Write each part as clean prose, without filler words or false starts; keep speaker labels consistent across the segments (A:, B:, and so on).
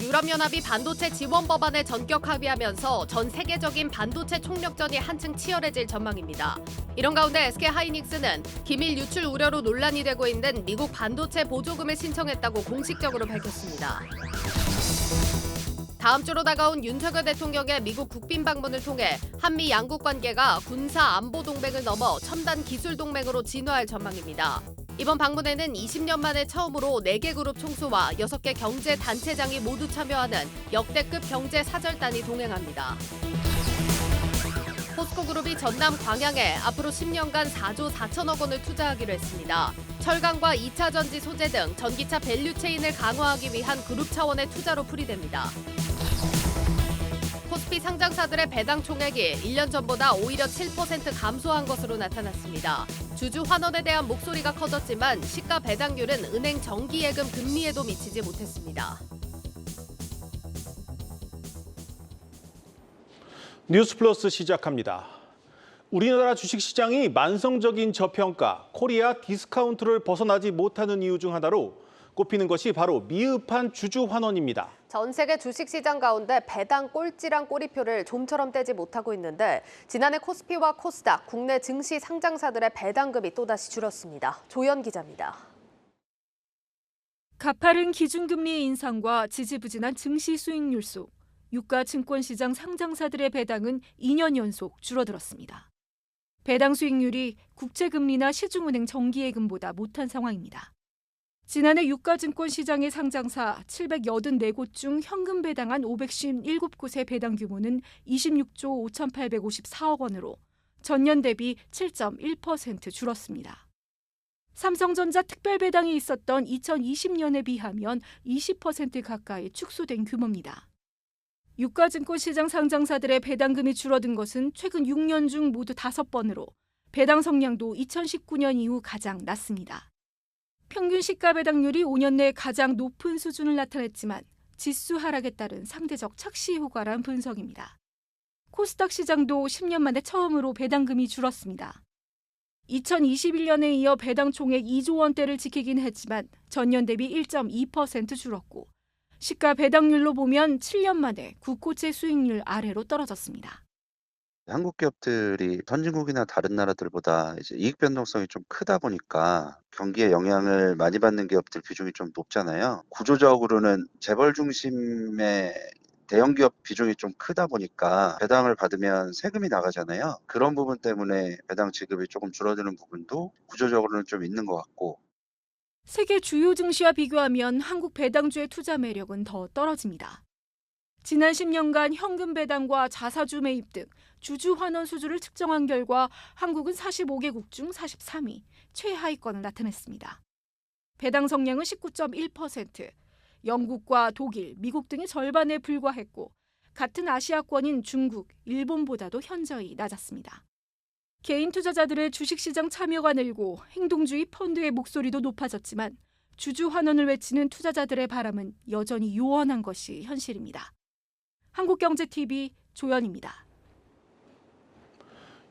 A: 유럽연합이 반도체 지원 법안에 전격 합의하면서 전 세계적인 반도체 총력전이 한층 치열해질 전망입니다. 이런 가운데 SK하이닉스는 기밀 유출 우려로 논란이 되고 있는 미국 반도체 보조금을 신청했다고 공식적으로 밝혔습니다. 다음 주로 다가온 윤석열 대통령의 미국 국빈 방문을 통해 한미 양국 관계가 군사 안보 동맹을 넘어 첨단 기술 동맹으로 진화할 전망입니다. 이번 방문에는 20년 만에 처음으로 4개 그룹 총수와 6개 경제 단체장이 모두 참여하는 역대급 경제 사절단이 동행합니다. 포스코그룹이 전남 광양에 앞으로 10년간 4조 4천억 원을 투자하기로 했습니다. 철강과 2차 전지 소재 등 전기차 밸류체인을 강화하기 위한 그룹 차원의 투자로 풀이됩니다. 코스피 상장사들의 배당 총액이 1년 전보다 오히려 7% 감소한 것으로 나타났습니다. 주주 환원에 대한 목소리가 커졌지만 시가 배당률은 은행 정기예금 금리에도 미치지 못했습니다.
B: 뉴스플러스 시작합니다. 우리나라 주식시장이 만성적인 저평가, 코리아 디스카운트를 벗어나지 못하는 이유 중 하나로 꼽히는 것이 바로 미흡한 주주 환원입니다.
A: 전 세계 주식시장 가운데 배당 꼴찌랑 꼬리표를 좀처럼 떼지 못하고 있는데 지난해 코스피와 코스닥, 국내 증시 상장사들의 배당금이 또다시 줄었습니다. 조연 기자입니다.
C: 가파른 기준금리 인상과 지지부진한 증시 수익률 속 유가 증권시장 상장사들의 배당은 2년 연속 줄어들었습니다. 배당 수익률이 국제금리나 시중은행 정기예금보다 못한 상황입니다. 지난해 유가증권시장의 상장사 784곳 중 현금 배당한 557곳의 배당 규모는 26조 5,854억 원으로 전년 대비 7.1% 줄었습니다. 삼성전자 특별 배당이 있었던 2020년에 비하면 20% 가까이 축소된 규모입니다. 유가증권시장 상장사들의 배당금이 줄어든 것은 최근 6년 중 모두 5번으로 배당 성량도 2019년 이후 가장 낮습니다. 평균 시가 배당률이 5년 내 가장 높은 수준을 나타냈지만 지수 하락에 따른 상대적 착시 효과란 분석입니다. 코스닥 시장도 10년 만에 처음으로 배당금이 줄었습니다. 2021년에 이어 배당 총액 2조 원대를 지키긴 했지만 전년 대비 1.2% 줄었고 시가 배당률로 보면 7년 만에 국고채 수익률 아래로 떨어졌습니다.
D: 한국 기업들이 선진국이나 다른 나라들보다 이제 이익 변동성이 좀 크다 보니까 경기에 영향을 많이 받는 기업들 비중이 좀 높잖아요. 구조적으로는 재벌 중심의 대형 기업 비중이 좀 크다 보니까 배당을 받으면 세금이 나가잖아요. 그런 부분 때문에 배당 지급이 조금 줄어드는 부분도 구조적으로는 좀 있는 것 같고.
C: 세계 주요 증시와 비교하면 한국 배당주의 투자 매력은 더 떨어집니다. 지난 10년간 현금 배당과 자사주 매입 등 주주 환원 수주를 측정한 결과 한국은 45개국 중 43위, 최하위권을 나타냈습니다. 배당 성량은 19.1%, 영국과 독일, 미국 등의 절반에 불과했고 같은 아시아권인 중국, 일본보다도 현저히 낮았습니다. 개인 투자자들의 주식시장 참여가 늘고 행동주의 펀드의 목소리도 높아졌지만 주주 환원을 외치는 투자자들의 바람은 여전히 요원한 것이 현실입니다. 한국경제TV 조연입니다.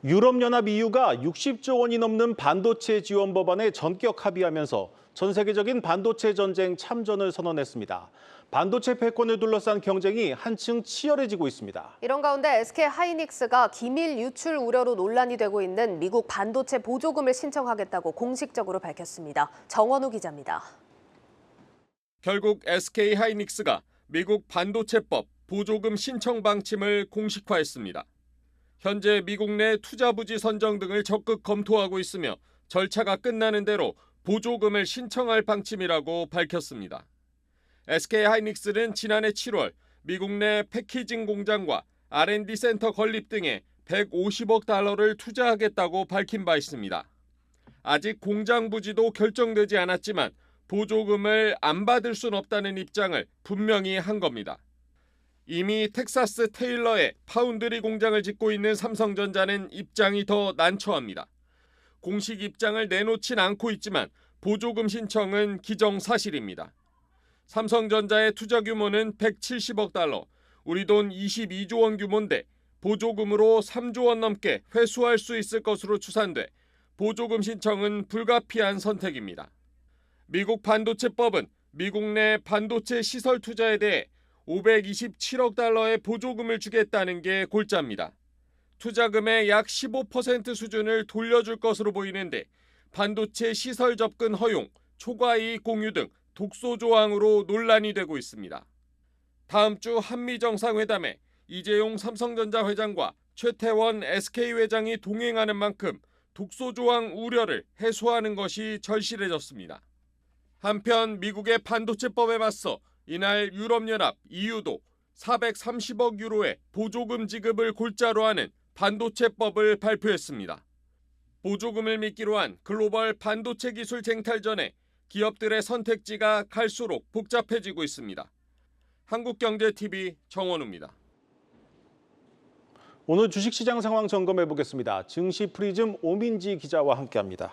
B: 유럽연합 EU가 60조 원이 넘는 반도체 지원 법안에 전격 합의하면서 전 세계적인 반도체 전쟁 참전을 선언했습니다. 반도체 패권을 둘러싼 경쟁이 한층 치열해지고 있습니다.
A: 이런 가운데 SK하이닉스가 기밀 유출 우려로 논란이 되고 있는 미국 반도체 보조금을 신청하겠다고 공식적으로 밝혔습니다. 정원우 기자입니다.
E: 결국 SK하이닉스가 미국 반도체법 보조금 신청 방침을 공식화했습니다. 현재 미국 내 투자 부지 선정 등을 적극 검토하고 있으며 절차가 끝나는 대로 보조금을 신청할 방침이라고 밝혔습니다. SK하이닉스는 지난해 7월 미국 내 패키징 공장과 R&D 센터 건립 등에 150억 달러를 투자하겠다고 밝힌 바 있습니다. 아직 공장 부지도 결정되지 않았지만 보조금을 안 받을 순 없다는 입장을 분명히 한 겁니다. 이미 텍사스 테일러에 파운드리 공장을 짓고 있는 삼성전자는 입장이 더 난처합니다. 공식 입장을 내놓진 않고 있지만 보조금 신청은 기정사실입니다. 삼성전자의 투자 규모는 170억 달러, 우리 돈 22조 원 규모인데 보조금으로 3조 원 넘게 회수할 수 있을 것으로 추산돼 보조금 신청은 불가피한 선택입니다. 미국 반도체법은 미국 내 반도체 시설 투자에 대해 527억 달러의 보조금을 주겠다는 게 골자입니다. 투자금의 약 15% 수준을 돌려줄 것으로 보이는데 반도체 시설 접근 허용, 초과이익 공유 등 독소 조항으로 논란이 되고 있습니다. 다음 주 한미 정상회담에 이재용 삼성전자 회장과 최태원 SK 회장이 동행하는 만큼 독소 조항 우려를 해소하는 것이 절실해졌습니다. 한편 미국의 반도체법에 맞서 이날 유럽연합 EU도 430억 유로의 보조금 지급을 골자로 하는 반도체법을 발표했습니다. 보조금을 미끼로 한 글로벌 반도체 기술 쟁탈전에 기업들의 선택지가 갈수록 복잡해지고 있습니다. 한국경제TV 정원우입니다.
B: 오늘 주식시장 상황 점검해 보겠습니다. 증시 프리즘 오민지 기자와 함께합니다.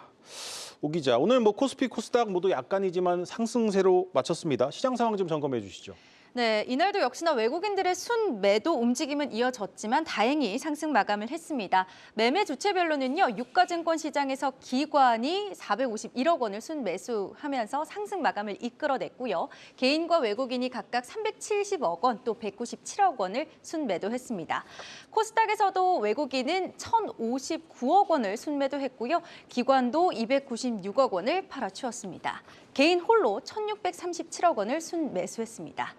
B: 오 기자, 오늘 코스피, 코스닥 모두 약간이지만 상승세로 마쳤습니다. 시장 상황 좀 점검해 주시죠.
F: 네, 이날도 역시나 외국인들의 순매도 움직임은 이어졌지만 다행히 상승 마감을 했습니다. 매매 주체별로는요, 유가증권 시장에서 기관이 451억 원을 순매수하면서 상승 마감을 이끌어냈고요. 개인과 외국인이 각각 370억 원, 또 197억 원을 순매도했습니다. 코스닥에서도 외국인은 1,059억 원을 순매도했고요. 기관도 296억 원을 팔아치웠습니다. 개인 홀로 1,637억 원을 순매수했습니다.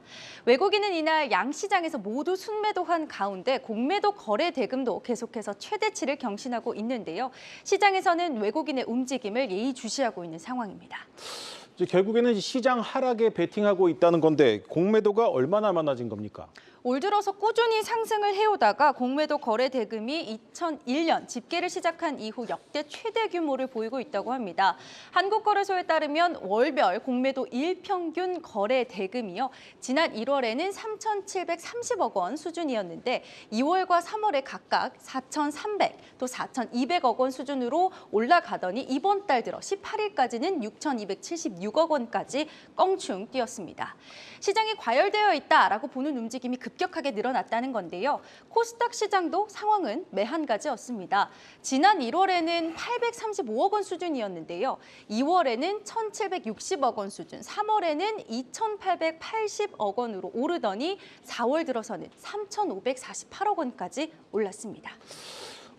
F: 외국인은 이날 양시장에서 모두 순매도한 가운데 공매도 거래 대금도 계속해서 최대치를 경신하고 있는데요. 시장에서는 외국인의 움직임을 예의주시하고 있는 상황입니다.
B: 이제 결국에는 시장 하락에 베팅하고 있다는 건데 공매도가 얼마나 많아진 겁니까?
F: 올 들어서 꾸준히 상승을 해오다가 공매도 거래 대금이 2001년 집계를 시작한 이후 역대 최대 규모를 보이고 있다고 합니다. 한국거래소에 따르면 월별 공매도 일평균 거래 대금이요. 지난 1월에는 3,730억 원 수준이었는데 2월과 3월에 각각 4,300, 또 4,200억 원 수준으로 올라가더니 이번 달 들어 18일까지는 6,276억 원까지 껑충 뛰었습니다. 시장이 과열되어 있다라고 보는 움직임이 급격하게 늘어났다는 건데요. 코스닥 시장도 상황은 매한가지였습니다. 지난 1월에는 835억 원 수준이었는데요. 2월에는 1,760억 원 수준, 3월에는 2,880억 원으로 오르더니 4월 들어서는 3,548억 원까지 올랐습니다.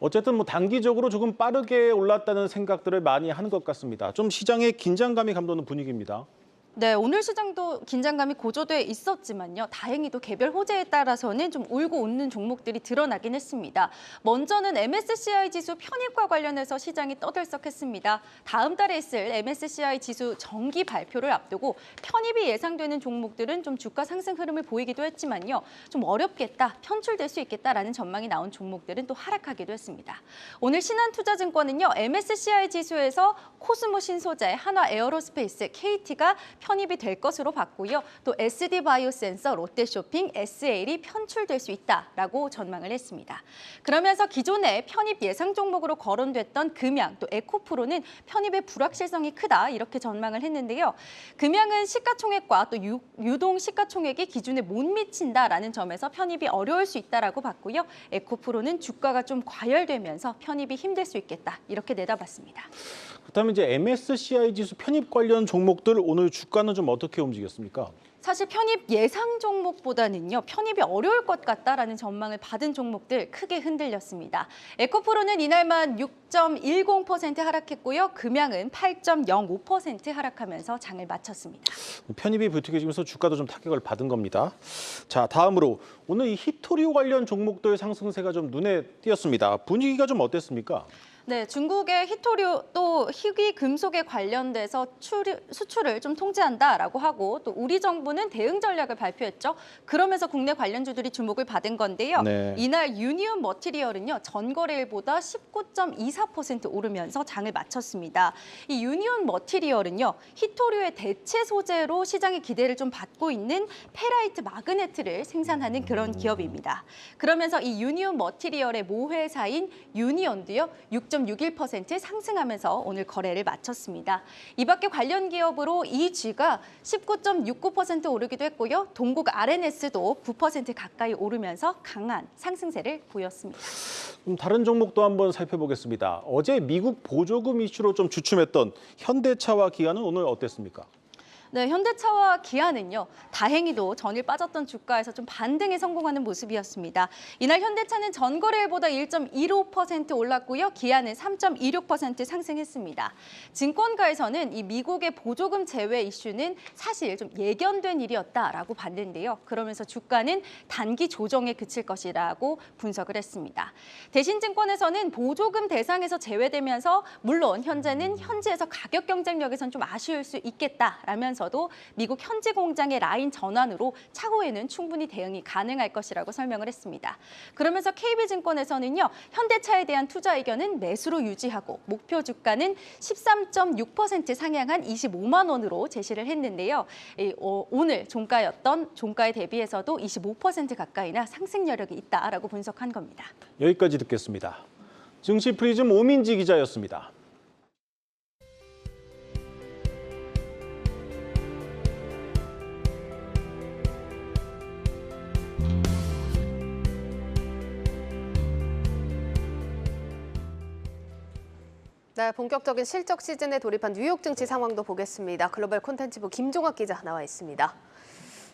B: 어쨌든 단기적으로 조금 빠르게 올랐다는 생각들을 많이 하는 것 같습니다. 좀 시장에 긴장감이 감도는 분위기입니다.
F: 네, 오늘 시장도 긴장감이 고조돼 있었지만요. 다행히도 개별 호재에 따라서는 좀 울고 웃는 종목들이 드러나긴 했습니다. 먼저는 MSCI 지수 편입과 관련해서 시장이 떠들썩했습니다. 다음 달에 있을 MSCI 지수 정기 발표를 앞두고 편입이 예상되는 종목들은 좀 주가 상승 흐름을 보이기도 했지만요. 좀 어렵겠다, 편출될 수 있겠다라는 전망이 나온 종목들은 또 하락하기도 했습니다. 오늘 신한투자증권은요. MSCI 지수에서 코스모 신소재, 한화 에어로스페이스, KT가 편입이 될 것으로 봤고요. 또 SD바이오센서, 롯데쇼핑, SL이 편출될 수 있다라고 전망을 했습니다. 그러면서 기존에 편입 예상 종목으로 거론됐던 금양, 또 에코프로는 편입의 불확실성이 크다 이렇게 전망을 했는데요. 금양은 시가총액과 또 유동 시가총액이 기준에 못 미친다라는 점에서 편입이 어려울 수 있다라고 봤고요. 에코프로는 주가가 좀 과열되면서 편입이 힘들 수 있겠다 이렇게 내다봤습니다.
B: 그렇다면 이제 MSCI 지수 편입 관련 종목들 오늘 주가는 좀 어떻게 움직였습니까?
F: 사실 편입 예상 종목보다는요. 편입이 어려울 것 같다라는 전망을 받은 종목들 크게 흔들렸습니다. 에코프로는 이날만 6.10% 하락했고요. 금양은 8.05% 하락하면서 장을 마쳤습니다.
B: 편입이 불투켜지면서 주가도 좀 타격을 받은 겁니다. 자, 다음으로 오늘 이 히토류 관련 종목들 상승세가 좀 눈에 띄었습니다. 분위기가 좀 어땠습니까?
F: 네, 중국의 히토류 또 희귀 금속에 관련돼서 수출을 좀 통제한다라고 하고 또 우리 정부는 대응 전략을 발표했죠. 그러면서 국내 관련주들이 주목을 받은 건데요.
B: 네.
F: 이날 유니온 머티리얼은요. 전거래일보다 19.24% 오르면서 장을 마쳤습니다. 이 유니온 머티리얼은요. 히토류의 대체 소재로 시장의 기대를 좀 받고 있는 페라이트 마그네트를 생산하는 그런 기업입니다. 그러면서 이 유니온 머티리얼의 모회사인 유니온도요. 6.61% 상승하면서 오늘 거래를 마쳤습니다. 이 밖에 관련 기업으로 EG가 19.69% 오르기도 했고요. 동국 RNS도 9% 가까이 오르면서 강한 상승세를 보였습니다.
B: 다른 종목도 한번 살펴보겠습니다. 어제 미국 보조금 이슈로 좀 주춤했던 현대차와 기아는 오늘 어땠습니까?
F: 네, 현대차와 기아는요, 다행히도 전일 빠졌던 주가에서 좀 반등에 성공하는 모습이었습니다. 이날 현대차는 전거래일보다 1.15% 올랐고요, 기아는 3.26% 상승했습니다. 증권가에서는 이 미국의 보조금 제외 이슈는 사실 좀 예견된 일이었다라고 봤는데요. 그러면서 주가는 단기 조정에 그칠 것이라고 분석을 했습니다. 대신증권에서는 보조금 대상에서 제외되면서 물론 현재는 현지에서 가격 경쟁력에선 좀 아쉬울 수 있겠다라면서도 미국 현지 공장의 라인 전환으로 차후에는 충분히 대응이 가능할 것이라고 설명을 했습니다. 그러면서 KB증권에서는요, 현대차에 대한 투자 의견은 매수로 유지하고 목표 주가는 13.6% 상향한 25만 원으로 제시를 했는데요. 오늘 종가에 대비해서도 25% 가까이나 상승 여력이 있다라고 분석한 겁니다.
B: 여기까지 듣겠습니다. 증시 프리즘 오민지 기자였습니다.
A: 네, 본격적인 실적 시즌에 돌입한 뉴욕 증시 상황도 보겠습니다. 글로벌 콘텐츠부 김종학 기자 나와 있습니다.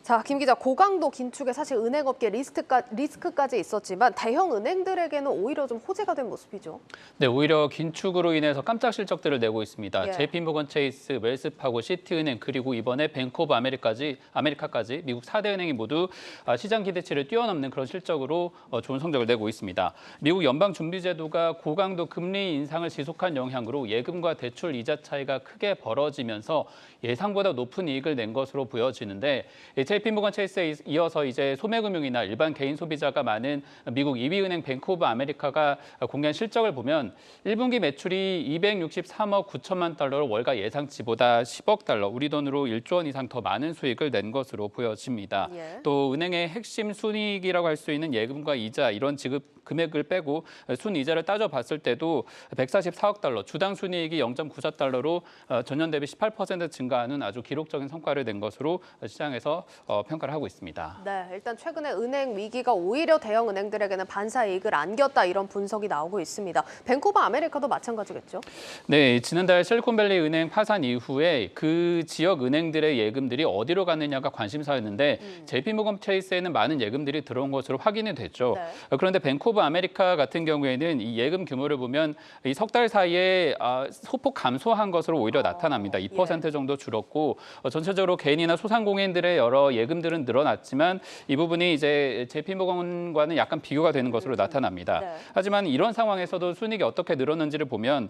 A: 자, 김 기자, 고강도 긴축에 사실 은행업계 리스크까지 있었지만 대형 은행들에게는 오히려 좀 호재가 된 모습이죠.
G: 네, 오히려 긴축으로 인해서 깜짝 실적들을 내고 있습니다.
A: 예.
G: JP모건 체이스, 웰스파고, 시티은행 그리고 이번에 뱅크 오브 아메리카까지 미국 4대 은행이 모두 시장 기대치를 뛰어넘는 그런 실적으로 좋은 성적을 내고 있습니다. 미국 연방준비제도가 고강도 금리 인상을 지속한 영향으로 예금과 대출 이자 차이가 크게 벌어지면서 예상보다 높은 이익을 낸 것으로 보여지는데 JP모건 체이스에 이어서 이제 소매금융이나 일반 개인 소비자가 많은 미국 2위 은행 뱅크 오브 아메리카가 공개한 실적을 보면 1분기 매출이 263억 9천만 달러로 월가 예상치보다 10억 달러, 우리 돈으로 1조 원 이상 더 많은 수익을 낸 것으로 보여집니다.
A: 예.
G: 또 은행의 핵심 순이익이라고 할 수 있는 예금과 이자 이런 지급 금액을 빼고 순이자를 따져봤을 때도 144억 달러, 주당 순이익이 0.94달러로 전년 대비 18% 증가하는 아주 기록적인 성과를 낸 것으로 시장에서 평가를 하고 있습니다.
A: 네, 일단 최근에 은행 위기가 오히려 대형 은행들에게는 반사 이익을 안겼다 이런 분석이 나오고 있습니다. 뱅크 오브 아메리카도 마찬가지겠죠?
G: 네, 지난달 실리콘밸리 은행 파산 이후에 그 지역 은행들의 예금들이 어디로 갔느냐가 관심사였는데 JP모건 체이스에는 많은 예금들이 들어온 것으로 확인이 됐죠.
A: 네.
G: 그런데 뱅크 오브 아메리카 같은 경우에는 이 예금 규모를 보면 이 석 달 사이에 소폭 감소한 것으로 오히려 나타납니다. 2% 정도 줄었고 전체적으로 개인이나 소상공인들의 여러 예금들은 늘어났지만 이 부분이 이제 JP모건과는 약간 비교가 되는 것으로 나타납니다.
A: 네.
G: 하지만 이런 상황에서도 순이익이 어떻게 늘었는지를 보면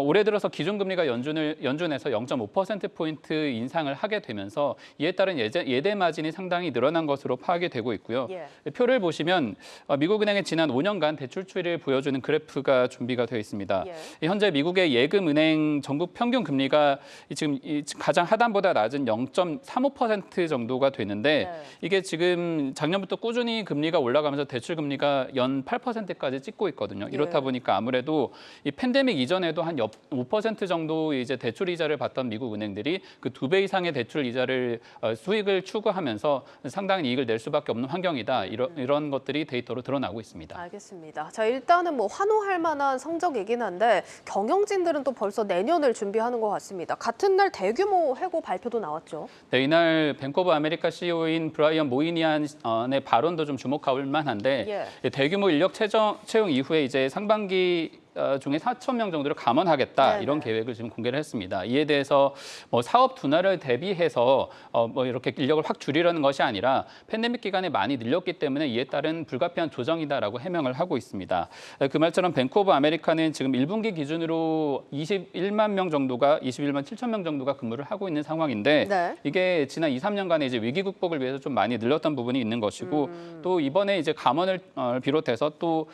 G: 올해 들어서 기준금리가 연준에서 0.5%포인트 인상을 하게 되면서 이에 따른 예대 마진이 상당히 늘어난 것으로 파악이 되고 있고요.
A: 예.
G: 표를 보시면 미국은행의 지난 5년간 대출 추이를 보여주는 그래프가 준비가 되어 있습니다.
A: 예.
G: 현재 미국의 예금 은행 전국 평균 금리가 지금 가장 하단보다 낮은 0.35% 정도가 되는데
A: 네.
G: 이게 지금 작년부터 꾸준히 금리가 올라가면서 대출 금리가 연 8%까지 찍고 있거든요. 이렇다 보니까 아무래도 이 팬데믹 이전에도 한 5% 정도 이제 대출 이자를 받던 미국 은행들이 그 2배 이상의 대출 이자를 수익을 추구하면서 상당히 이익을 낼 수밖에 없는 환경이다. 이런 것들이 데이터로 드러나고 있습니다.
A: 알겠습니다. 자, 일단은 뭐 환호할 만한 성적이긴 한데 경영진들은 또 벌써 내년을 준비하는 것 같습니다. 같은 날 대규모 해고 발표도 나왔죠.
G: 네, 이날 뱅크 오브 아메리카 CEO인 브라이언 모이니안의 발언도 좀 주목할 만한데 대규모 인력 채용 이후에 이제 상반기 중에 4천 명 정도를 감원하겠다
A: 네네.
G: 이런 계획을 지금 공개를 했습니다. 이에 대해서 뭐 사업 둔화를 대비해서 뭐 이렇게 인력을 확 줄이려는 것이 아니라 팬데믹 기간에 많이 늘렸기 때문에 이에 따른 불가피한 조정이다라고 해명을 하고 있습니다. 그 말처럼 뱅크 오브 아메리카는 지금 1분기 기준으로 21만 7천 명 정도가 근무를 하고 있는 상황인데
A: 네.
G: 이게 지난 2, 3년간의 이제 위기 극복을 위해서 좀 많이 늘렸던 부분이 있는 것이고 또 이번에 이제 감원을 비롯해서 또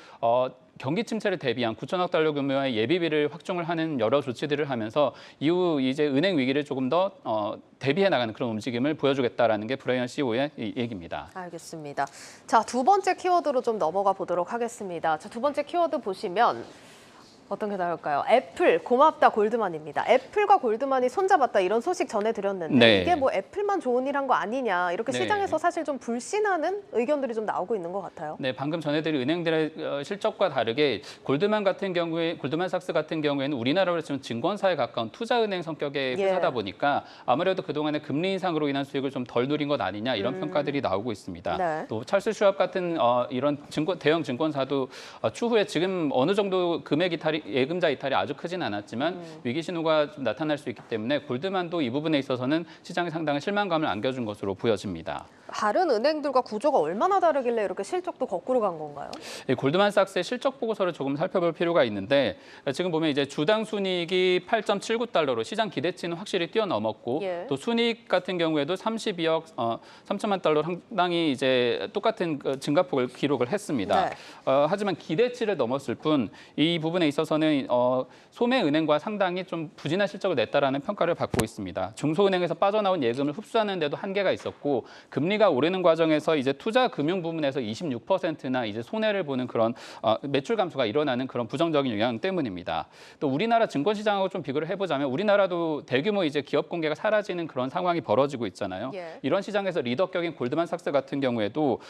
G: 경기 침체를 대비한 9천억 달러 규모의 예비비를 확충을 하는 여러 조치들을 하면서 이후 이제 은행 위기를 조금 더 대비해 나가는 그런 움직임을 보여주겠다라는 게 브라이언 CEO의 얘기입니다.
A: 알겠습니다. 자, 두 번째 키워드로 좀 넘어가 보도록 하겠습니다. 자, 두 번째 키워드 보시면 어떤 게 나올까요? 애플 고맙다 골드만입니다. 애플과 골드만이 손잡았다 이런 소식 전해드렸는데
G: 네.
A: 이게 뭐 애플만 좋은 일 한 거 아니냐 이렇게
G: 네.
A: 시장에서 사실 좀 불신하는 의견들이 좀 나오고 있는 것 같아요.
G: 네, 방금 전해드린 은행들의 실적과 다르게 골드만삭스 같은 경우에는 우리나라로 치면 증권사에 가까운 투자은행 성격의
A: 예.
G: 회사다 보니까 아무래도 그동안에 금리 인상으로 인한 수익을 좀 덜 누린 것 아니냐 이런 평가들이 나오고 있습니다.
A: 네.
G: 또 찰스 슈왑 같은 이런 대형 증권사도 추후에 지금 어느 정도 금액 이탈이 예금자 이탈이 아주 크진 않았지만 위기 신호가 좀 나타날 수 있기 때문에 골드만도 이 부분에 있어서는 시장에 상당한 실망감을 안겨준 것으로 보여집니다.
A: 다른 은행들과 구조가 얼마나 다르길래 이렇게 실적도 거꾸로 간 건가요?
G: 골드만삭스의 실적 보고서를 조금 살펴볼 필요가 있는데 지금 보면 이제 주당 순이익이 8.79달러로 시장 기대치는 확실히 뛰어넘었고
A: 예.
G: 또 순이익 같은 경우에도 32억 3천만 달러 상당히 이제 똑같은 증가폭을 기록을 했습니다.
A: 네.
G: 하지만 기대치를 넘었을 뿐 이 부분에 있어서는 소매은행과 상당히 좀 부진한 실적을 냈다라는 평가를 받고 있습니다. 중소은행에서 빠져나온 예금을 흡수하는 데도 한계가 있었고 금리가 오르는 과정에서 이제 투자 금융 부문에서 26%나 이제 손해를 보는 그런 매출 감소가 일어나는 그런 부정적인 영향 때문입니다. 또 우리나라 증권 시장하고 좀 비교를 해보자면 우리나라도 대규모 이제 기업 공개가 사라지는 그런 상황이 벌어지고 있잖아요.
A: 예.
G: 이런 시장에서 리더격인 골드만삭스 같은 경우에도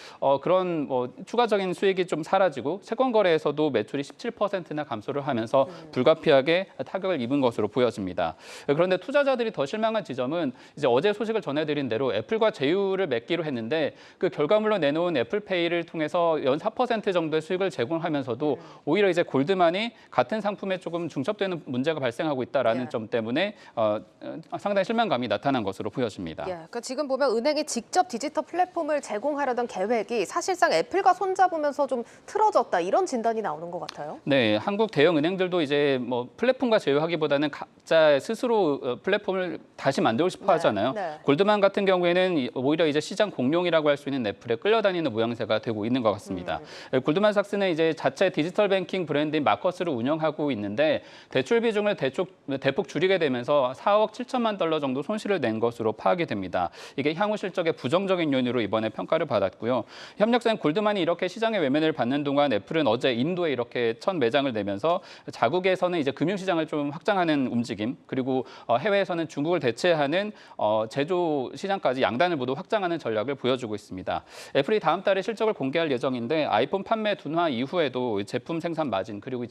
G: 그런 뭐 추가적인 수익이 좀 사라지고 채권 거래에서도 매출이 17%나 감소를 하면서 불가피하게 타격을 입은 것으로 보여집니다. 그런데 투자자들이 더 실망한 지점은 이제 어제 소식을 전해드린 대로 애플과 제휴를 맺기로 했는데 그 결과물로 내놓은 애플페이를 통해서 연 4% 정도의 수익을 제공하면서도 오히려 이제 골드만이 같은 상품에 조금 중첩되는 문제가 발생하고 있다라는
A: 예.
G: 점 때문에 상당히 실망감이 나타난 것으로 보여집니다.
A: 예, 그러니까 지금 보면 은행이 직접 디지털 플랫폼을 제공하려던 계획이 사실상 애플과 손잡으면서 좀 틀어졌다 이런 진단이 나오는 것 같아요.
G: 네, 한국 대형 은행들도 이제 뭐 플랫폼과 제휴하기보다는 각자 스스로 플랫폼을 다시 만들고 싶어 하잖아요.
A: 네.
G: 골드만 같은 경우에는 오히려 이제 시장 공룡이라고 할 수 있는 애플에 끌려다니는 모양새가 되고 있는 것 같습니다. 골드만삭스는 이제 자체 디지털 뱅킹 브랜드인 마커스를 운영하고 있는데 대출 비중을 대폭 줄이게 되면서 4억 7천만 달러 정도 손실을 낸 것으로 파악이 됩니다. 이게 향후 실적의 부정적인 요인으로 이번에 평가를 받았고요. 협력사인 골드만이 이렇게 시장의 외면을 받는 동안 애플은 어제 인도에 이렇게 첫 매장을 내면서 자국에서는 이제 금융시장을 좀 확장하는 움직임, 그리고 해외에서는 중국을 대체하는 제조 시장까지 양단을 모두 확장하는 전략을 보여주고 있습니다. 애플이 다음 달에 실적을 공개할 예정인데 아이폰 판매 둔화 이후에도 제품 생산 마진 그리고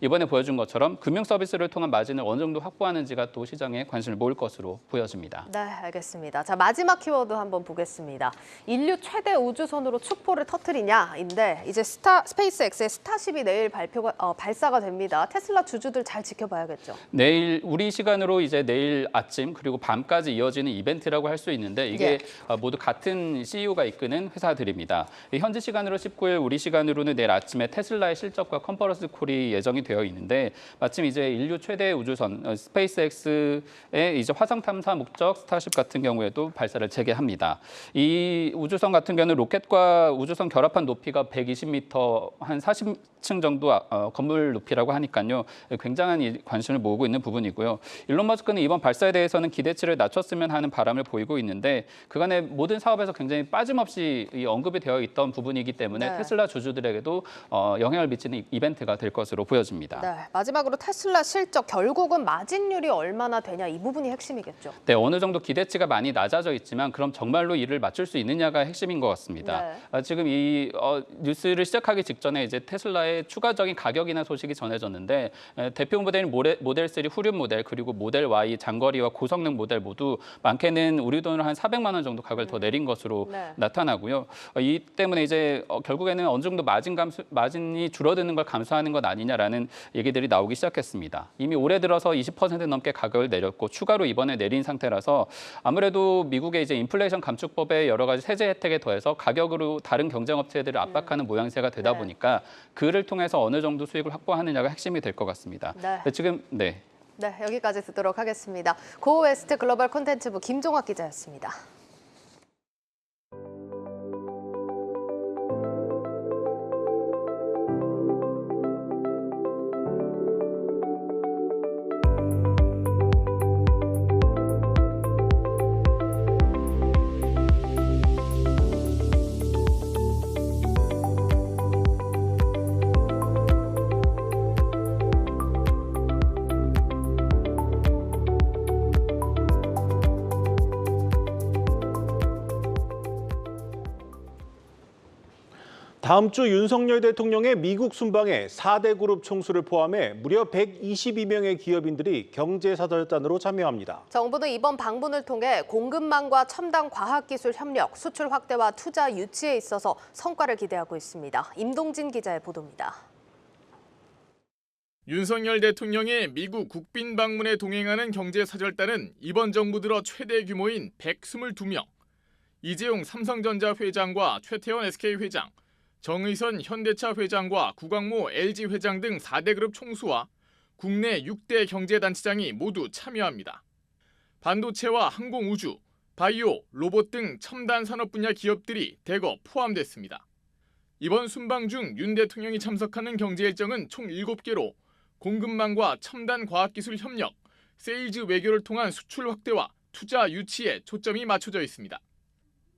G: 이번에 보여준 것처럼 금융 서비스를 통한 마진을 어느 정도 확보하는지가 또 시장에 관심을 모을 것으로 보여집니다.
A: 네, 알겠습니다. 자, 마지막 키워드 한번 보겠습니다. 인류 최대 우주선으로 축포를 터뜨리냐인데 이제 스페이스X의 스타쉽이 내일 발사가 됩니다. 테슬라 주주들 잘 지켜봐야겠죠.
G: 내일 우리 시간으로 이제 내일 아침 그리고 밤까지 이어지는 이벤트라고 할 수 있는데 이게 모두 같은 CEO가 이끄는 회사들입니다. 현지 시간으로 19일, 우리 시간으로는 내일 아침에 테슬라의 실적과 컨퍼런스 콜이 예정이 되어 있는데 마침 이제 인류 최대 우주선 스페이스X의 이제 화성 탐사 목적 스타쉽 같은 경우에도 발사를 재개합니다. 이 우주선 같은 경우는 로켓과 우주선 결합한 높이가 120m, 한 40층 정도 건물 높이라고 하니까요. 굉장한 관심을 모으고 있는 부분이고요. 일론 머스크는 이번 발사에 대해서는 기대치를 낮췄으면 하는 바람을 보이고 있는데 그간의 모든 사업에서 굉장히 빠짐없이 언급이 되어 있던 부분이기 때문에
A: 네.
G: 테슬라 주주들에게도 영향을 미치는 이벤트가 될 것으로 보여집니다.
A: 네, 마지막으로 테슬라 실적 결국은 마진율이 얼마나 되냐 이 부분이 핵심이겠죠.
G: 네, 어느 정도 기대치가 많이 낮아져 있지만 그럼 정말로 이를 맞출 수 있느냐가 핵심인 것 같습니다.
A: 네.
G: 지금 이 뉴스를 시작하기 직전에 이제 테슬라의 추가적인 가격 인하 소식이 전해졌는데 대표 모델인 모델 3 후륜 모델 그리고 모델 Y 장거리와 고성능 모델 모두 많게는 우리 돈으로 한 400만 원 정도 가격을 더 내린 것으로
A: 네.
G: 나타나고요. 이 때문에 이제 결국에는 어느 정도 마진이 줄어드는 걸 감수하는 것 아니냐라는 얘기들이 나오기 시작했습니다. 이미 올해 들어서 20% 넘게 가격을 내렸고 추가로 이번에 내린 상태라서 아무래도 미국의 이제 인플레이션 감축법의 여러 가지 세제 혜택에 더해서 가격으로 다른 경쟁 업체들을 압박하는 모양새가 되다
A: 네.
G: 보니까 그를 통해서 어느 정도 수익을 확보하느냐가 핵심이 될 것 같습니다.
A: 네.
G: 지금
A: 네, 여기까지 듣도록 하겠습니다. 고웨스트 글로벌 콘텐츠부 김종학 기자였습니다.
B: 다음 주 윤석열 대통령의 미국 순방에 4대 그룹 총수를 포함해 무려 122명의 기업인들이 경제사절단으로 참여합니다.
A: 정부는 이번 방문을 통해 공급망과 첨단 과학기술 협력, 수출 확대와 투자 유치에 있어서 성과를 기대하고 있습니다. 임동진 기자의 보도입니다.
H: 윤석열 대통령의 미국 국빈 방문에 동행하는 경제사절단은 이번 정부 들어 최대 규모인 122명, 이재용 삼성전자 회장과 최태원 SK 회장, 정의선 현대차 회장과 구광모 LG 회장 등 4대 그룹 총수와 국내 6대 경제단체장이 모두 참여합니다. 반도체와 항공우주, 바이오, 로봇 등 첨단 산업 분야 기업들이 대거 포함됐습니다. 이번 순방 중 윤 대통령이 참석하는 경제 일정은 총 7개로 공급망과 첨단 과학기술 협력, 세일즈 외교를 통한 수출 확대와 투자 유치에 초점이 맞춰져 있습니다.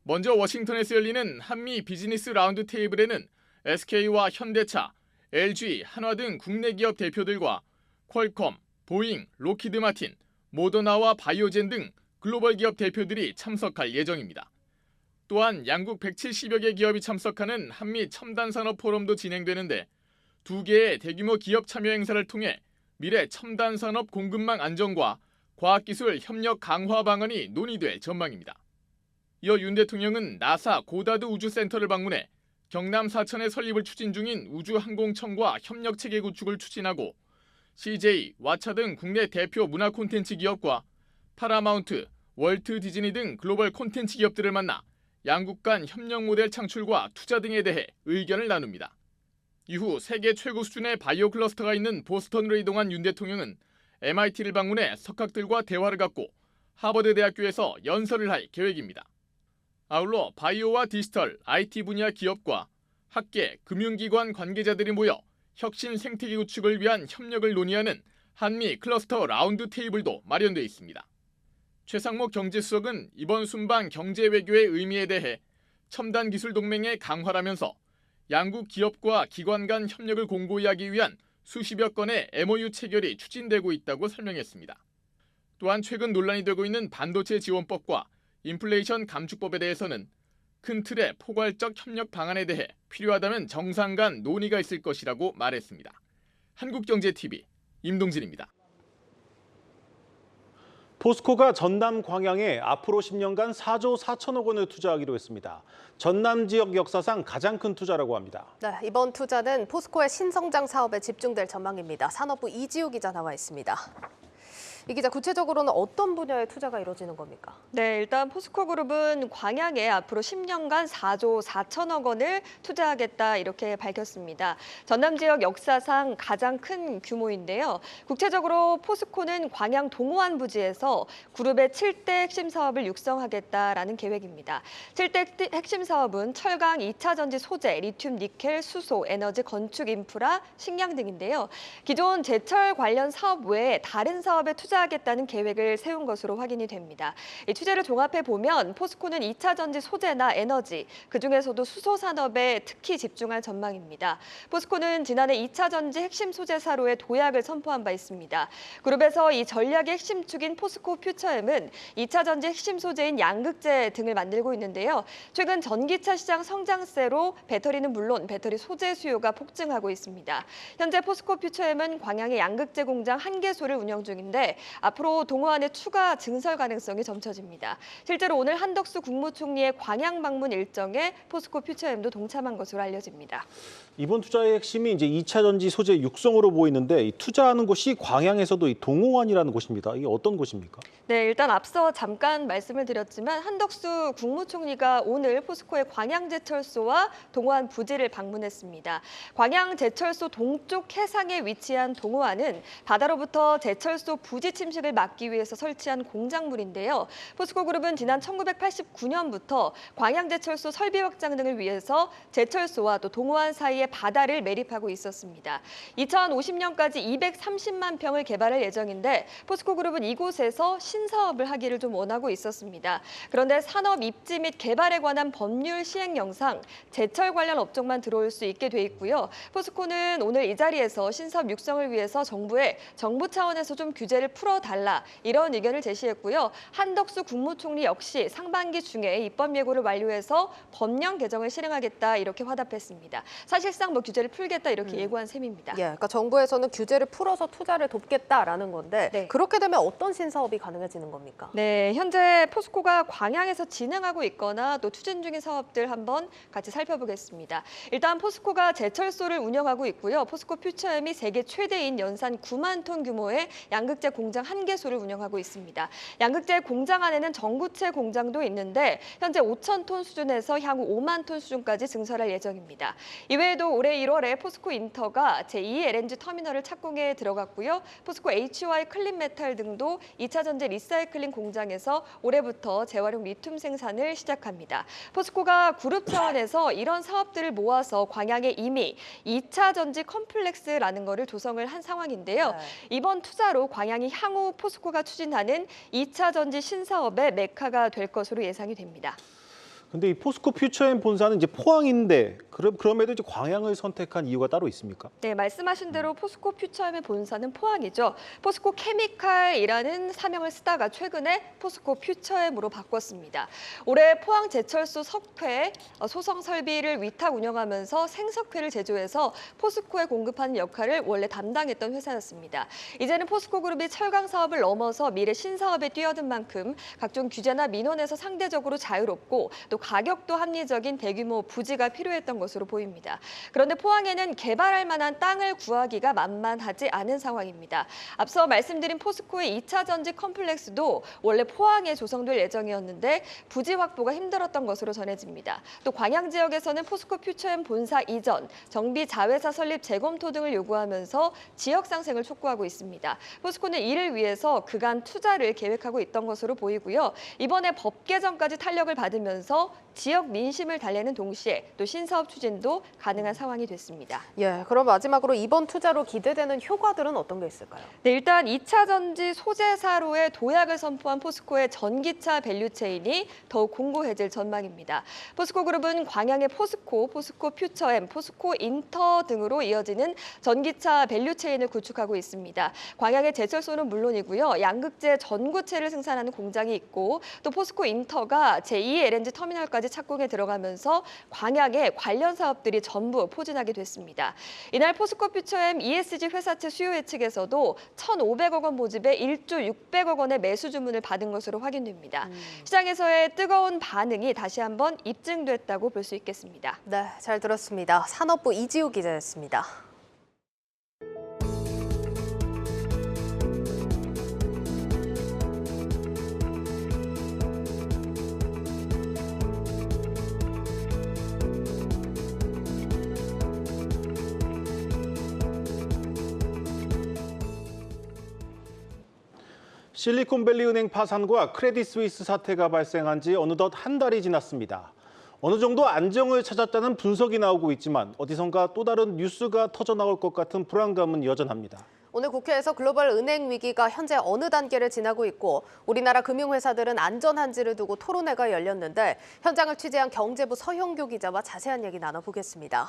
H: 먼저 워싱턴에서 열리는 한미 비즈니스 라운드 테이블에는 SK와 현대차, LG, 한화 등 국내 기업 대표들과 퀄컴, 보잉, 로키드 마틴, 모더나와 바이오젠 등 글로벌 기업 대표들이 참석할 예정입니다. 또한 양국 170여 개 기업이 참석하는 한미 첨단 산업 포럼도 진행되는데 2개의 대규모 기업 참여 행사를 통해 미래 첨단 산업 공급망 안정과 과학기술 협력 강화 방안이 논의될 전망입니다. 이어 윤 대통령은 나사 고다드 우주센터를 방문해 경남 사천에 설립을 추진 중인 우주항공청과 협력체계 구축을 추진하고 CJ, 왓챠 등 국내 대표 문화 콘텐츠 기업과 파라마운트, 월트 디즈니 등 글로벌 콘텐츠 기업들을 만나 양국 간 협력 모델 창출과 투자 등에 대해 의견을 나눕니다. 이후 세계 최고 수준의 바이오 클러스터가 있는 보스턴으로 이동한 윤 대통령은 MIT를 방문해 석학들과 대화를 갖고 하버드 대학교에서 연설을 할 계획입니다. 아울러 바이오와 디지털, IT 분야 기업과 학계, 금융기관 관계자들이 모여 혁신 생태계 구축을 위한 협력을 논의하는 한미 클러스터 라운드 테이블도 마련돼 있습니다. 최상목 경제수석은 이번 순방 경제 외교의 의미에 대해 첨단 기술 동맹의 강화라면서 양국 기업과 기관 간 협력을 공고히 하기 위한 수십여 건의 MOU 체결이 추진되고 있다고 설명했습니다. 또한 최근 논란이 되고 있는 반도체 지원법과 인플레이션 감축법에 대해서는 큰 틀의 포괄적 협력 방안에 대해 필요하다면 정상 간 논의가 있을 것이라고 말했습니다. 한국경제TV 임동진입니다.
B: 포스코가 전남 광양에 앞으로 10년간 4조 4천억 원을 투자하기로 했습니다. 전남 지역 역사상 가장 큰 투자라고 합니다.
A: 네, 이번 투자는 포스코의 신성장 사업에 집중될 전망입니다. 산업부 이지우 기자 나와 있습니다. 이 기자, 구체적으로는 어떤 분야의 투자가 이루어지는 겁니까?
I: 네, 일단 포스코그룹은 광양에 앞으로 10년간 4조 4천억 원을 투자하겠다 이렇게 밝혔습니다. 전남 지역 역사상 가장 큰 규모인데요. 국제적으로 포스코는 광양 동호안 부지에서 그룹의 7대 핵심 사업을 육성하겠다라는 계획입니다. 7대 핵심 사업은 철강, 2차 전지 소재, 리튬, 니켈, 수소, 에너지, 건축, 인프라, 식량 등인데요. 기존 제철 관련 사업 외에 다른 사업에 투자하겠다는 계획을 세운 것으로 확인이 됩니다. 이 취재를 종합해 보면 포스코는 2차 전지 소재나 에너지, 그중에서도 수소 산업에 특히 집중할 전망입니다. 포스코는 지난해 2차 전지 핵심 소재사로의 도약을 선포한 바 있습니다. 그룹에서 이 전략의 핵심축인 포스코 퓨처엠은 2차 전지 핵심 소재인 양극재 등을 만들고 있는데요. 최근 전기차 시장 성장세로 배터리는 물론 배터리 소재 수요가 폭증하고 있습니다. 현재 포스코 퓨처엠은 광양의 양극재 공장 1개소를 운영 중인데 앞으로 동호안의 추가 증설 가능성이 점쳐집니다. 실제로 오늘 한덕수 국무총리의 광양 방문 일정에 포스코 퓨처엠도 동참한 것으로 알려집니다.
B: 이번 투자의 핵심이 이제 2차 전지 소재 육성으로 보이는데 이 투자하는 곳이 광양에서도 이 동호안이라는 곳입니다. 이게 어떤 곳입니까?
I: 네, 일단 앞서 잠깐 말씀을 드렸지만 한덕수 국무총리가 오늘 포스코의 광양제철소와 동호안 부지를 방문했습니다. 광양제철소 동쪽 해상에 위치한 동호안은 바다로부터 제철소 부지 침식을 막기 위해서 설치한 공작물인데요. 포스코그룹은 지난 1989년부터 광양제철소 설비 확장 등을 위해서 제철소와 또 동호안 사이에 바다를 매립하고 있었습니다. 2050년까지 230만 평을 개발할 예정인데 포스코그룹은 이곳에서 신사업을 하기를 좀 원하고 있었습니다. 그런데 산업 입지 및 개발에 관한 법률 시행 영상, 제철 관련 업종만 들어올 수 있게 돼 있고요. 포스코는 오늘 이 자리에서 신사업 육성을 위해서 정부 차원에서 좀 규제를 풀어달라 이런 의견을 제시했고요. 한덕수 국무총리 역시 상반기 중에 입법 예고를 완료해서 법령 개정을 실행하겠다 이렇게 화답했습니다. 사실상 뭐 규제를 풀겠다 이렇게 예고한 셈입니다.
A: 예, 그러니까 정부에서는 규제를 풀어서 투자를 돕겠다라는 건데
I: 네.
A: 그렇게 되면 어떤 신사업이 가능해지는 겁니까?
I: 네, 현재 포스코가 광양에서 진행하고 있거나 또 추진 중인 사업들 한번 같이 살펴보겠습니다. 일단 포스코가 제철소를 운영하고 있고요. 포스코 퓨처엠이 세계 최대인 연산 9만 톤 규모의 양극재 공장 1개소를 운영하고 있습니다. 양극재 공장 안에는 전구체 공장도 있는데 현재 5천 톤 수준에서 향후 5만 톤 수준까지 증설할 예정입니다. 이외에도 올해 1월에 포스코 인터가 제2 LNG 터미널을 착공에 들어갔고요. 포스코 HY 클린메탈 등도 2차 전지 리사이클링 공장에서 올해부터 재활용 리튬 생산을 시작합니다. 포스코가 그룹 차원에서 이런 사업들을 모아서 광양에 이미 2차 전지 컴플렉스라는 거를 조성을 한 상황인데요.
A: 네.
I: 이번 투자로 광양이 향후 포스코가 추진하는 2차 전지 신사업의 메카가 될 것으로 예상이 됩니다.
B: 근데 이 포스코 퓨처엠 본사는 이제 포항인데 그럼에도 이제 광양을 선택한 이유가 따로 있습니까?
I: 네, 말씀하신 대로 포스코 퓨처엠의 본사는 포항이죠. 포스코 케미칼이라는 사명을 쓰다가 최근에 포스코 퓨처엠으로 바꿨습니다. 올해 포항 제철소 석회 소성 설비를 위탁 운영하면서 생석회를 제조해서 포스코에 공급하는 역할을 원래 담당했던 회사였습니다. 이제는 포스코 그룹이 철강 사업을 넘어서 미래 신사업에 뛰어든 만큼 각종 규제나 민원에서 상대적으로 자유롭고 또 가격도 합리적인 대규모 부지가 필요했던 것으로 보입니다. 그런데 포항에는 개발할 만한 땅을 구하기가 만만하지 않은 상황입니다. 앞서 말씀드린 포스코의 2차 전지 컴플렉스도 원래 포항에 조성될 예정이었는데 부지 확보가 힘들었던 것으로 전해집니다. 또 광양 지역에서는 포스코 퓨처엠 본사 이전, 정비 자회사 설립 재검토 등을 요구하면서 지역 상생을 촉구하고 있습니다. 포스코는 이를 위해서 그간 투자를 계획하고 있던 것으로 보이고요. 이번에 법 개정까지 탄력을 받으면서 지역 민심을 달래는 동시에 또 신사업 추진도 가능한 상황이 됐습니다.
A: 예, 그럼 마지막으로 이번 투자로 기대되는 효과들은 어떤 게 있을까요?
I: 네, 일단 2차 전지 소재사로의 도약을 선포한 포스코의 전기차 밸류체인이 더욱 공고해질 전망입니다. 포스코 그룹은 광양의 포스코, 포스코 퓨처엠, 포스코 인터 등으로 이어지는 전기차 밸류체인을 구축하고 있습니다. 광양의 제철소는 물론이고요. 양극재 전구체를 생산하는 공장이 있고 또 포스코 인터가 제2 LNG 터미널까지 착공에 들어가면서 광양에 관련 사업들이 전부 포진하게 됐습니다. 이날 포스코 퓨처엠 ESG 회사채 수요 예측에서도 1,500억 원 모집에 1조 600억 원의 매수 주문을 받은 것으로 확인됩니다. 시장에서의 뜨거운 반응이 다시 한번 입증됐다고 볼 수 있겠습니다.
A: 네, 잘 들었습니다. 산업부 이지우 기자였습니다.
B: 실리콘밸리 은행 파산과 크레딧 스위스 사태가 발생한 지 어느덧 한 달이 지났습니다. 어느 정도 안정을 찾았다는 분석이 나오고 있지만 어디선가 또 다른 뉴스가 터져나올 것 같은 불안감은 여전합니다.
A: 오늘 국회에서 글로벌 은행 위기가 현재 어느 단계를 지나고 있고 우리나라 금융회사들은 안전한지를 두고 토론회가 열렸는데 현장을 취재한 경제부 서형교 기자와 자세한 얘기 나눠보겠습니다.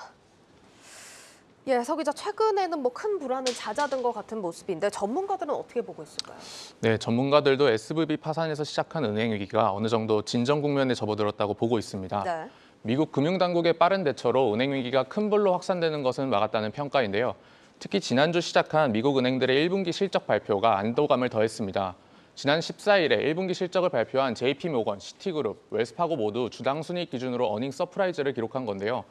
A: 예, 서 기자, 최근에는 큰 불안은 잦아든 것 같은 모습인데 전문가들은 어떻게 보고 있을까요?
J: 네, 전문가들도 SVB 파산에서 시작한 은행 위기가 어느 정도 진정 국면에 접어들었다고 보고 있습니다.
A: 네.
J: 미국 금융당국의 빠른 대처로 은행 위기가 큰 불로 확산되는 것은 막았다는 평가인데요. 특히 지난주 시작한 미국 은행들의 1분기 실적 발표가 안도감을 더했습니다. 지난 14일에 1분기 실적을 발표한 JP모건, 시티그룹, 웰스파고 모두 주당 순이익 기준으로 어닝 서프라이즈를 기록한 건데요.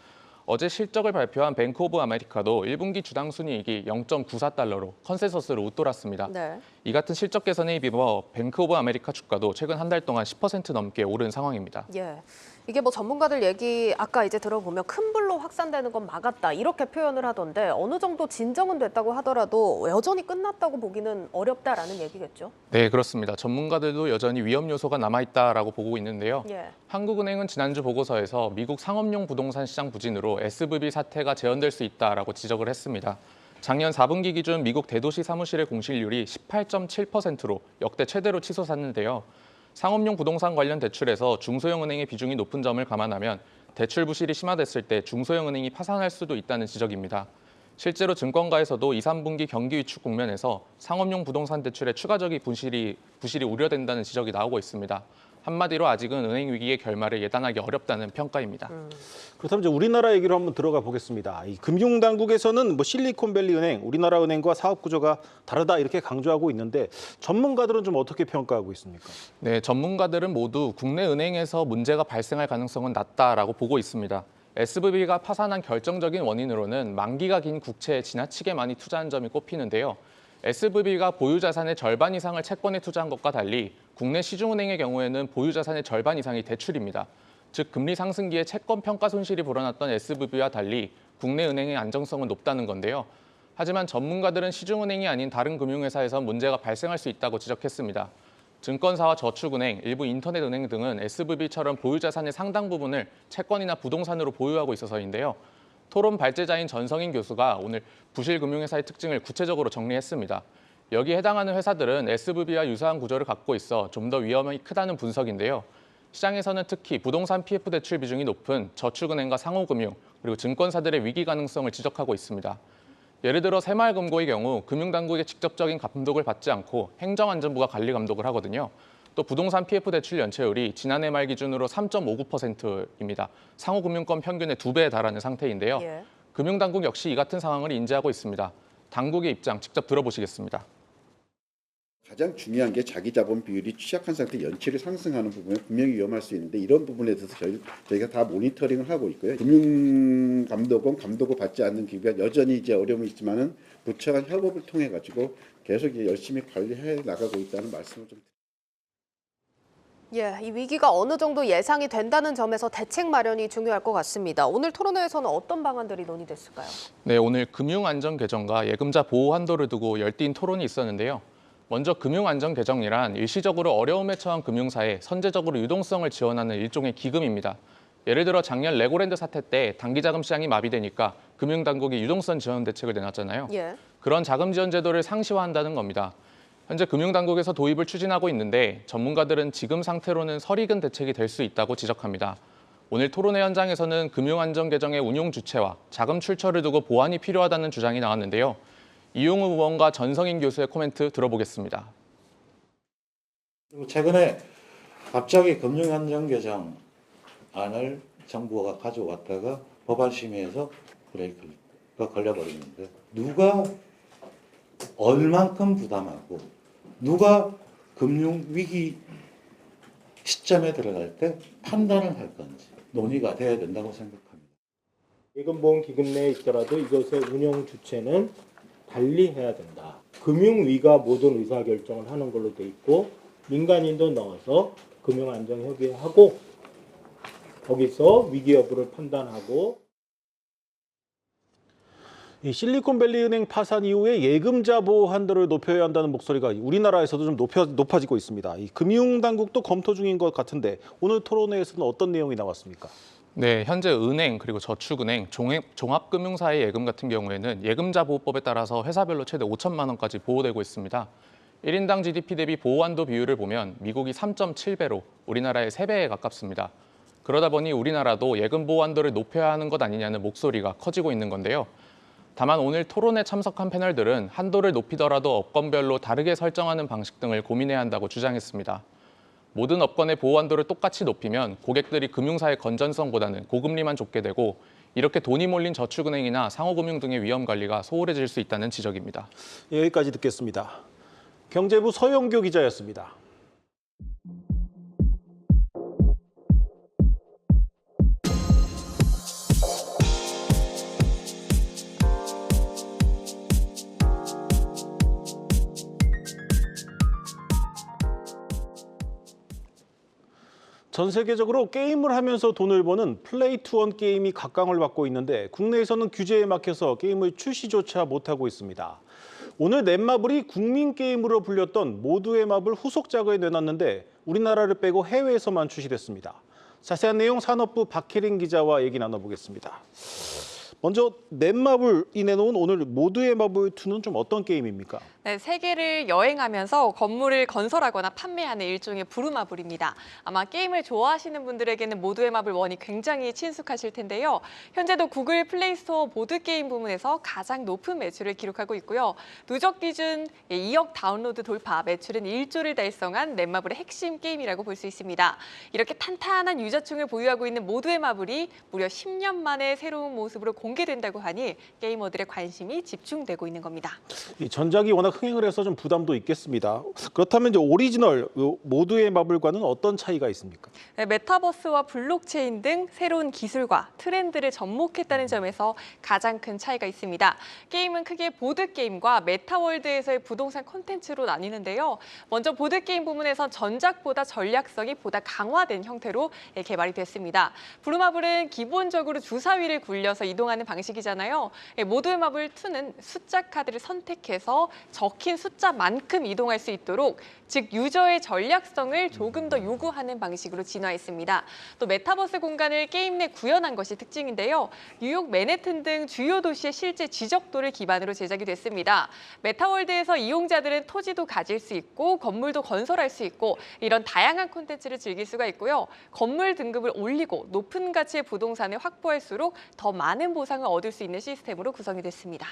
J: 어제 실적을 발표한 뱅크 오브 아메리카도 1분기 주당 순이익이 0.94달러로 컨센서스를 웃돌았습니다.
A: 네.
J: 이 같은 실적 개선에 힘입어 뱅크 오브 아메리카 주가도 최근 한 달 동안 10% 넘게 오른 상황입니다.
A: 예. 이게 전문가들 얘기 아까 이제 들어보면 큰 불로 확산되는 건 막았다 이렇게 표현을 하던데 어느 정도 진정은 됐다고 하더라도 여전히 끝났다고 보기는 어렵다라는 얘기겠죠?
J: 네, 그렇습니다. 전문가들도 여전히 위험 요소가 남아있다라고 보고 있는데요.
A: 예.
J: 한국은행은 지난주 보고서에서 미국 상업용 부동산 시장 부진으로 SVB 사태가 재현될 수 있다라고 지적을 했습니다. 작년 4분기 기준 미국 대도시 사무실의 공실률이 18.7%로 역대 최대로 치솟았는데요. 상업용 부동산 관련 대출에서 중소형 은행의 비중이 높은 점을 감안하면 대출 부실이 심화됐을 때 중소형 은행이 파산할 수도 있다는 지적입니다. 실제로 증권가에서도 2, 3분기 경기 위축 국면에서 상업용 부동산 대출의 추가적인 부실이 우려된다는 지적이 나오고 있습니다. 한마디로 아직은 은행 위기의 결말을 예단하기 어렵다는 평가입니다.
B: 그렇다면 이제 우리나라 얘기로 한번 들어가 보겠습니다. 이 금융당국에서는 실리콘밸리 은행, 우리나라 은행과 사업 구조가 다르다 이렇게 강조하고 있는데 전문가들은 좀 어떻게 평가하고 있습니까?
J: 네, 전문가들은 모두 국내 은행에서 문제가 발생할 가능성은 낮다라고 보고 있습니다. SVB가 파산한 결정적인 원인으로는 만기가 긴 국채에 지나치게 많이 투자한 점이 꼽히는데요. SVB가 보유 자산의 절반 이상을 채권에 투자한 것과 달리 국내 시중은행의 경우에는 보유 자산의 절반 이상이 대출입니다. 즉 금리 상승기에 채권 평가 손실이 불어났던 SVB와 달리 국내 은행의 안정성은 높다는 건데요. 하지만 전문가들은 시중은행이 아닌 다른 금융회사에서 문제가 발생할 수 있다고 지적했습니다. 증권사와 저축은행, 일부 인터넷은행 등은 SVB처럼 보유 자산의 상당 부분을 채권이나 부동산으로 보유하고 있어서인데요. 토론 발제자인 전성인 교수가 오늘 부실 금융회사의 특징을 구체적으로 정리했습니다. 여기에 해당하는 회사들은 SVB와 유사한 구조를 갖고 있어 좀 더 위험이 크다는 분석인데요. 시장에서는 특히 부동산 PF 대출 비중이 높은 저축은행과 상호금융, 그리고 증권사들의 위기 가능성을 지적하고 있습니다. 예를 들어 새마을금고의 경우 금융당국의 직접적인 감독을 받지 않고 행정안전부가 관리 감독을 하거든요. 또 부동산 PF 대출 연체율이 지난해 말 기준으로 3.59%입니다. 상호금융권 평균의 2배에 달하는 상태인데요.
A: 예.
J: 금융당국 역시 이 같은 상황을 인지하고 있습니다. 당국의 입장 직접 들어보시겠습니다.
K: 가장 중요한 게 자기 자본 비율이 취약한 상태 연체율이 상승하는 부분에 분명히 위험할 수 있는데 이런 부분에 대해서 저희가 다 모니터링을 하고 있고요. 금융감독원 감독을 받지 않는 기구가 여전히 이제 어려움이 있지만은 부처 간 협업을 통해 가지고 계속 열심히 관리해 나가고 있다는 말씀을 좀.
A: 이 위기가 어느 정도 예상이 된다는 점에서 대책 마련이 중요할 것 같습니다. 오늘 토론회에서는 어떤 방안들이 논의됐을까요?
J: 네, 오늘 금융안전 개정과 예금자 보호 한도를 두고 열띤 토론이 있었는데요. 먼저 금융안전 개정이란 일시적으로 어려움에 처한 금융사에 선제적으로 유동성을 지원하는 일종의 기금입니다. 예를 들어 작년 레고랜드 사태 때 단기자금 시장이 마비되니까 금융당국이 유동성 지원 대책을 내놨잖아요.
A: 예.
J: 그런 자금 지원 제도를 상시화한다는 겁니다. 현재 금융당국에서 도입을 추진하고 있는데 전문가들은 지금 상태로는 설익은 대책이 될 수 있다고 지적합니다. 오늘 토론회 현장에서는 금융안전 개정의 운용 주체와 자금 출처를 두고 보완이 필요하다는 주장이 나왔는데요. 이용우 의원과 전성인 교수의 코멘트 들어보겠습니다.
L: 최근에 갑자기 금융안전 개정안을 정부가 가져왔다가 법안 심의에서 브레이크가 걸려버리는데 누가 얼만큼 부담하고 누가 금융위기 시점에 들어갈 때 판단을 할 건지 논의가 돼야 된다고 생각합니다.
M: 예금보험기금 내에 있더라도 이것의 운영 주체는 달리 해야 된다. 금융위가 모든 의사결정을 하는 걸로 돼 있고 민간인도 넣어서 금융안전협의회하고 거기서 위기 여부를 판단하고
B: 이 실리콘밸리 은행 파산 이후에 예금자 보호 한도를 높여야 한다는 목소리가 우리나라에서도 좀 높아지고 있습니다. 이 금융당국도 검토 중인 것 같은데 오늘 토론회에서는 어떤 내용이 나왔습니까?
J: 네, 현재 은행 그리고 저축은행, 종합금융사의 예금 같은 경우에는 예금자 보호법에 따라서 회사별로 최대 5천만 원까지 보호되고 있습니다. 1인당 GDP 대비 보호 한도 비율을 보면 미국이 3.7배로 우리나라의 3배에 가깝습니다. 그러다 보니 우리나라도 예금 보호 한도를 높여야 하는 것 아니냐는 목소리가 커지고 있는 건데요. 다만 오늘 토론에 참석한 패널들은 한도를 높이더라도 업권별로 다르게 설정하는 방식 등을 고민해야 한다고 주장했습니다. 모든 업권의 보호 한도를 똑같이 높이면 고객들이 금융사의 건전성보다는 고금리만 줬게 되고 이렇게 돈이 몰린 저축은행이나 상호금융 등의 위험 관리가 소홀해질 수 있다는 지적입니다.
B: 여기까지 듣겠습니다. 경제부 서영교 기자였습니다. 전 세계적으로 게임을 하면서 돈을 버는 플레이 투 원 게임이 각광을 받고 있는데 국내에서는 규제에 막혀서 게임을 출시조차 못하고 있습니다. 오늘 넷마블이 국민 게임으로 불렸던 모두의 마블 후속작을 내놨는데 우리나라를 빼고 해외에서만 출시됐습니다. 자세한 내용 산업부 박혜린 기자와 얘기 나눠보겠습니다. 먼저 넷마블이 내놓은 오늘 모두의 마블 2는 좀 어떤 게임입니까?
N: 네, 세계를 여행하면서 건물을 건설하거나 판매하는 일종의 부루마블입니다. 아마 게임을 좋아하시는 분들에게는 모두의 마블 1이 굉장히 친숙하실 텐데요. 현재도 구글 플레이스토어 보드게임 부문에서 가장 높은 매출을 기록하고 있고요. 누적 기준 2억 다운로드 돌파, 매출은 1조를 달성한 넷마블의 핵심 게임이라고 볼 수 있습니다. 이렇게 탄탄한 유저층을 보유하고 있는 모두의 마블이 무려 10년 만에 새로운 모습으로 공개된다고 하니 게이머들의 관심이 집중되고 있는 겁니다.
B: 이 전작이 워낙 흥행을 해서 좀 부담도 있겠습니다. 그렇다면 이제 오리지널 모두의 마블과는 어떤 차이가 있습니까?
N: 네, 메타버스와 블록체인 등 새로운 기술과 트렌드를 접목했다는 점에서 가장 큰 차이가 있습니다. 게임은 크게 보드게임과 메타월드에서의 부동산 콘텐츠로 나뉘는데요. 먼저 보드게임 부문에선 전작보다 전략성이 보다 강화된 형태로 개발이 됐습니다. 부루마블은 기본적으로 주사위를 굴려서 이동하는 방식이잖아요. 모두의 마블 2는 숫자 카드를 선택해서 적힌 숫자만큼 이동할 수 있도록, 즉 유저의 전략성을 조금 더 요구하는 방식으로 진화했습니다. 또 메타버스 공간을 게임 내 구현한 것이 특징인데요. 뉴욕 맨해튼 등 주요 도시의 실제 지적도를 기반으로 제작이 됐습니다. 메타월드에서 이용자들은 토지도 가질 수 있고 건물도 건설할 수 있고 이런 다양한 콘텐츠를 즐길 수가 있고요. 건물 등급을 올리고 높은 가치의 부동산을 확보할수록 더 많은 보상을 얻을 수 있는 시스템으로 구성이 됐습니다.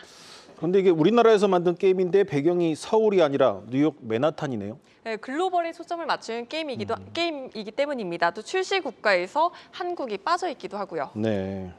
B: 그런데 이게 우리나라에서 만든 게임인데 배경이 서울이 아니라 뉴욕 맨하탄이네요.
N: 네, 글로벌에 초점을 맞춘 게임이기 때문입니다. 또 출시 국가에서 한국이 빠져 있기도 하고요.
B: 네.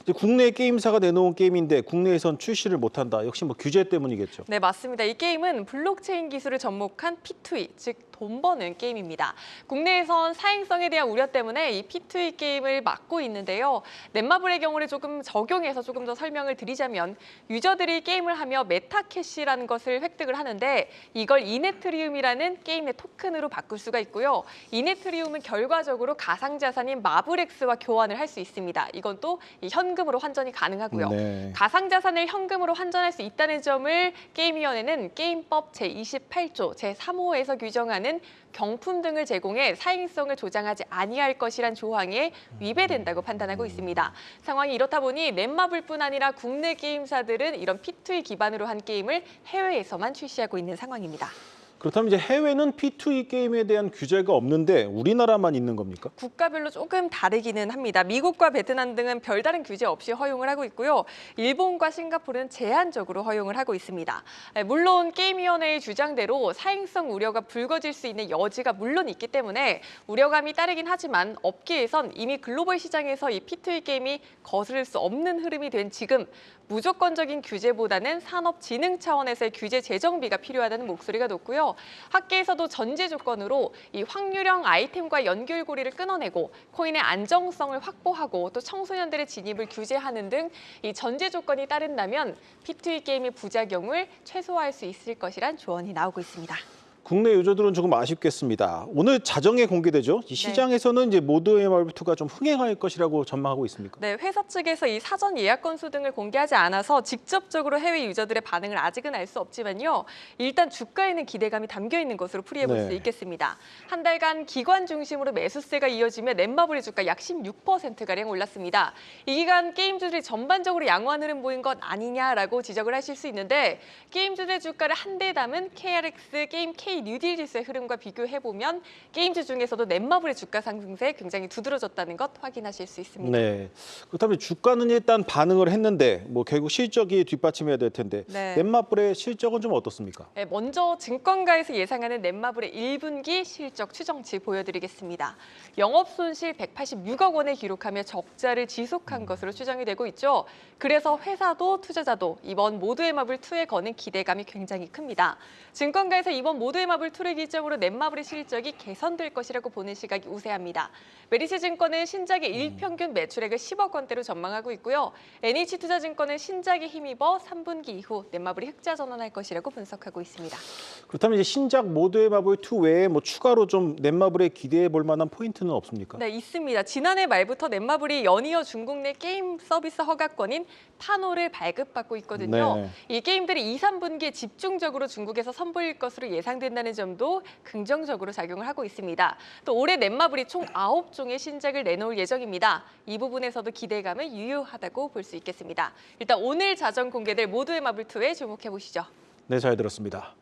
B: 이제 국내 게임사가 내놓은 게임인데 국내에선 출시를 못한다. 역시 뭐 규제 때문이겠죠.
N: 네, 맞습니다. 이 게임은 블록체인 기술을 접목한 P2E, 즉 돈 버는 게임입니다. 국내에선 사행성에 대한 우려 때문에 이 P2E 게임을 막고 있는데요. 넷마블의 경우를 조금 적용해서 조금 더 설명을 드리자면, 유저들이 게임을 하며 메타캐시라는 것을 획득을 하는데 이걸 이네트리움이라는 게임 내 토큰으로 바꿀 수가 있고요. 이네트리움은 결과적으로 가상자산인 마블엑스와 교환을 할 수 있습니다. 이건 또 현금으로 환전이 가능하고요.
B: 네.
N: 가상자산을 현금으로 환전할 수 있다는 점을 게임위원회는 게임법 제28조 제3호에서 규정하는 경품 등을 제공해 사행성을 조장하지 아니할 것이란 조항에 위배된다고 판단하고 있습니다. 상황이 이렇다 보니 넷마블뿐 아니라 국내 게임사들은 이런 P2E 기반으로 한 게임을 해외에서만 출시하고 있는 상황입니다.
B: 그렇다면 이제 해외는 P2E 게임에 대한 규제가 없는데 우리나라만 있는 겁니까?
N: 국가별로 조금 다르기는 합니다. 미국과 베트남 등은 별다른 규제 없이 허용을 하고 있고요. 일본과 싱가포르는 제한적으로 허용을 하고 있습니다. 물론 게임위원회의 주장대로 사행성 우려가 불거질 수 있는 여지가 물론 있기 때문에 우려감이 따르긴 하지만 업계에선 이미 글로벌 시장에서 이 P2E 게임이 거스를 수 없는 흐름이 된 지금 무조건적인 규제보다는 산업진흥 차원에서의 규제 재정비가 필요하다는 목소리가 높고요. 학계에서도 전제 조건으로 이 확률형 아이템과 연결고리를 끊어내고 코인의 안정성을 확보하고 또 청소년들의 진입을 규제하는 등 이 전제 조건이 따른다면 P2E 게임의 부작용을 최소화할 수 있을 것이란 조언이 나오고 있습니다.
B: 국내 유저들은 조금 아쉽겠습니다. 오늘 자정에 공개되죠. 이 시장에서는 이제 모두의 마블 2가 좀 흥행할 것이라고 전망하고 있습니까?
N: 네, 회사 측에서 이 사전 예약 건수 등을 공개하지 않아서 직접적으로 해외 유저들의 반응을 아직은 알 수 없지만요. 일단 주가에는 기대감이 담겨 있는 것으로 풀이해 볼 수 있겠습니다. 한 달간 기관 중심으로 매수세가 이어지며 넷마블의 주가 약 16%가량 올랐습니다. 이 기간 게임주들이 전반적으로 양호한 흐름 보인 것 아니냐라고 지적을 하실 수 있는데, 게임주들의 주가를 한데 담은 KRX 게임 K 뉴딜 지수의 흐름과 비교해보면 게임주 중에서도 넷마블의 주가 상승세 굉장히 두드러졌다는 것 확인하실 수 있습니다.
B: 네. 그렇다면 주가는 일단 반응을 했는데 뭐 결국 실적이 뒷받침해야 될 텐데 넷마블의 실적은 좀 어떻습니까?
N: 네, 먼저 증권가에서 예상하는 넷마블의 1분기 실적 추정치 보여드리겠습니다. 영업손실 186억 원을 기록하며 적자를 지속한 것으로 추정이 되고 있죠. 그래서 회사도 투자자도 이번 모두의 마블 2에 거는 기대감이 굉장히 큽니다. 증권가에서 이번 모두의 마블 2를 기점으로 넷마블의 실적이 개선될 것이라고 보는 시각이 우세합니다. 메리츠증권은 신작의 일평균 매출액을 10억 원대로 전망하고 있고요. NH투자증권은 신작에 힘입어 3분기 이후 넷마블이 흑자 전환할 것이라고 분석하고 있습니다.
B: 그렇다면 이제 신작 모두의 마블 2 외에 뭐 추가로 좀 넷마블에 기대해 볼 만한 포인트는 없습니까?
N: 네, 있습니다. 지난해 말부터 넷마블이 연이어 중국 내 게임 서비스 허가권인 파노를 발급받고 있거든요.
B: 네.
N: 이 게임들이 2, 3분기에 집중적으로 중국에서 선보일 것으로 예상된다는 점도 긍정적으로 작용을 하고 있습니다. 또 올해 넷마블이 총 9종의 신작을 내놓을 예정입니다. 이 부분에서도 기대감은 유효하다고 볼 수 있겠습니다. 일단 오늘 자정 공개될 모두의 마블 2에 주목해 보시죠.
B: 네, 잘 들었습니다.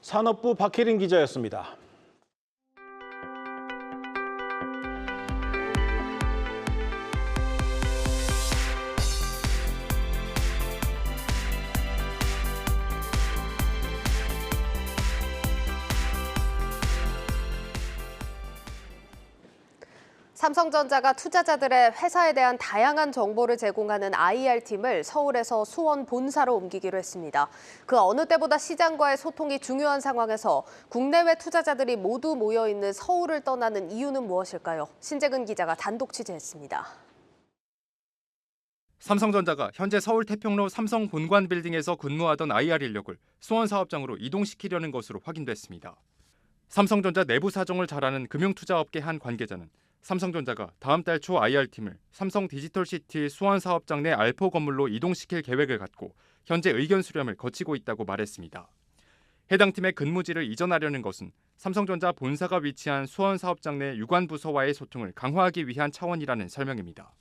B: 산업부 박혜린 기자였습니다.
A: 삼성전자가 투자자들의 회사에 대한 다양한 정보를 제공하는 IR팀을 서울에서 수원 본사로 옮기기로 했습니다. 그 어느 때보다 시장과의 소통이 중요한 상황에서 국내외 투자자들이 모두 모여있는 서울을 떠나는 이유는 무엇일까요? 신재근 기자가 단독 취재했습니다.
O: 삼성전자가 현재 서울 태평로 삼성 본관 빌딩에서 근무하던 IR 인력을 수원 사업장으로 이동시키려는 것으로 확인됐습니다. 삼성전자 내부 사정을 잘 아는 금융투자업계 한 관계자는 삼성전자가 다음 달 초 IR팀을 삼성 디지털시티 수원 사업장 내 알포 건물로 이동시킬 계획을 갖고 현재 의견 수렴을 거치고 있다고 말했습니다. 해당 팀의 근무지를 이전하려는 것은 삼성전자 본사가 위치한 수원 사업장 내 유관 부서와의 소통을 강화하기 위한 차원이라는 설명입니다.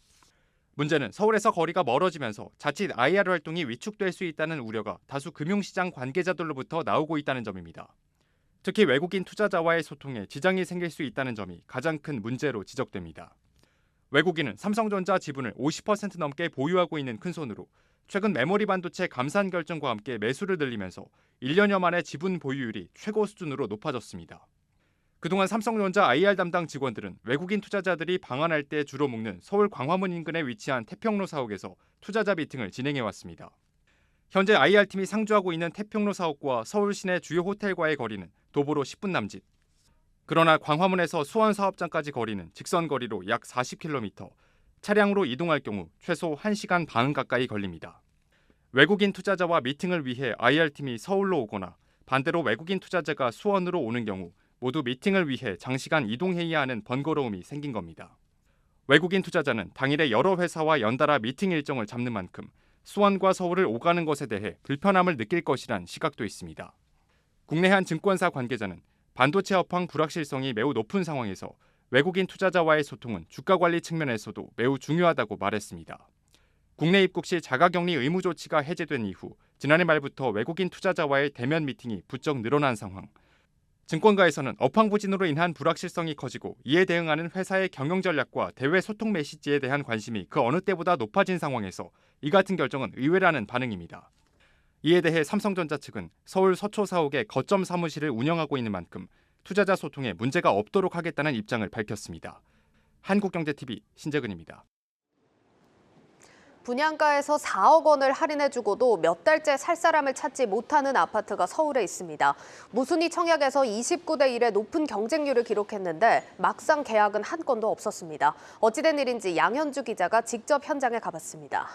O: 문제는 서울에서 거리가 멀어지면서 자칫 IR 활동이 위축될 수 있다는 우려가 다수 금융시장 관계자들로부터 나오고 있다는 점입니다. 특히 외국인 투자자와의 소통에 지장이 생길 수 있다는 점이 가장 큰 문제로 지적됩니다. 외국인은 삼성전자 지분을 50% 넘게 보유하고 있는 큰손으로 최근 메모리 반도체 감산 결정과 함께 매수를 늘리면서 1년여 만에 지분 보유율이 최고 수준으로 높아졌습니다. 그동안 삼성전자 IR 담당 직원들은 외국인 투자자들이 방한할 때 주로 묵는 서울 광화문 인근에 위치한 태평로 사옥에서 투자자 미팅을 진행해왔습니다. 현재 IR팀이 상주하고 있는 태평로 사옥과 서울 시내 주요 호텔과의 거리는 도보로 10분 남짓. 그러나 광화문에서 수원 사업장까지 거리는 직선 거리로 약 40km, 차량으로 이동할 경우 최소 1시간 반 가까이 걸립니다. 외국인 투자자와 미팅을 위해 IR팀이 서울로 오거나 반대로 외국인 투자자가 수원으로 오는 경우 모두 미팅을 위해 장시간 이동해야 하는 번거로움이 생긴 겁니다. 외국인 투자자는 당일에 여러 회사와 연달아 미팅 일정을 잡는 만큼 수원과 서울을 오가는 것에 대해 불편함을 느낄 것이란 시각도 있습니다. 국내 한 증권사 관계자는 반도체 업황 불확실성이 매우 높은 상황에서 외국인 투자자와의 소통은 주가 관리 측면에서도 매우 중요하다고 말했습니다. 국내 입국 시 자가격리 의무 조치가 해제된 이후 지난해 말부터 외국인 투자자와의 대면 미팅이 부쩍 늘어난 상황. 증권가에서는 업황 부진으로 인한 불확실성이 커지고 이에 대응하는 회사의 경영 전략과 대외 소통 메시지에 대한 관심이 그 어느 때보다 높아진 상황에서 이 같은 결정은 의외라는 반응입니다. 이에 대해 삼성전자 측은 서울 서초 사옥에 거점 사무실을 운영하고 있는 만큼 투자자 소통에 문제가 없도록 하겠다는 입장을 밝혔습니다. 한국경제TV 신재근입니다.
A: 분양가에서 4억 원을 할인해주고도 몇 달째 살 사람을 찾지 못하는 아파트가 서울에 있습니다. 무순위 청약에서 29대 1의 높은 경쟁률을 기록했는데 막상 계약은 한 건도 없었습니다. 어찌된 일인지 양현주 기자가 직접 현장에 가봤습니다.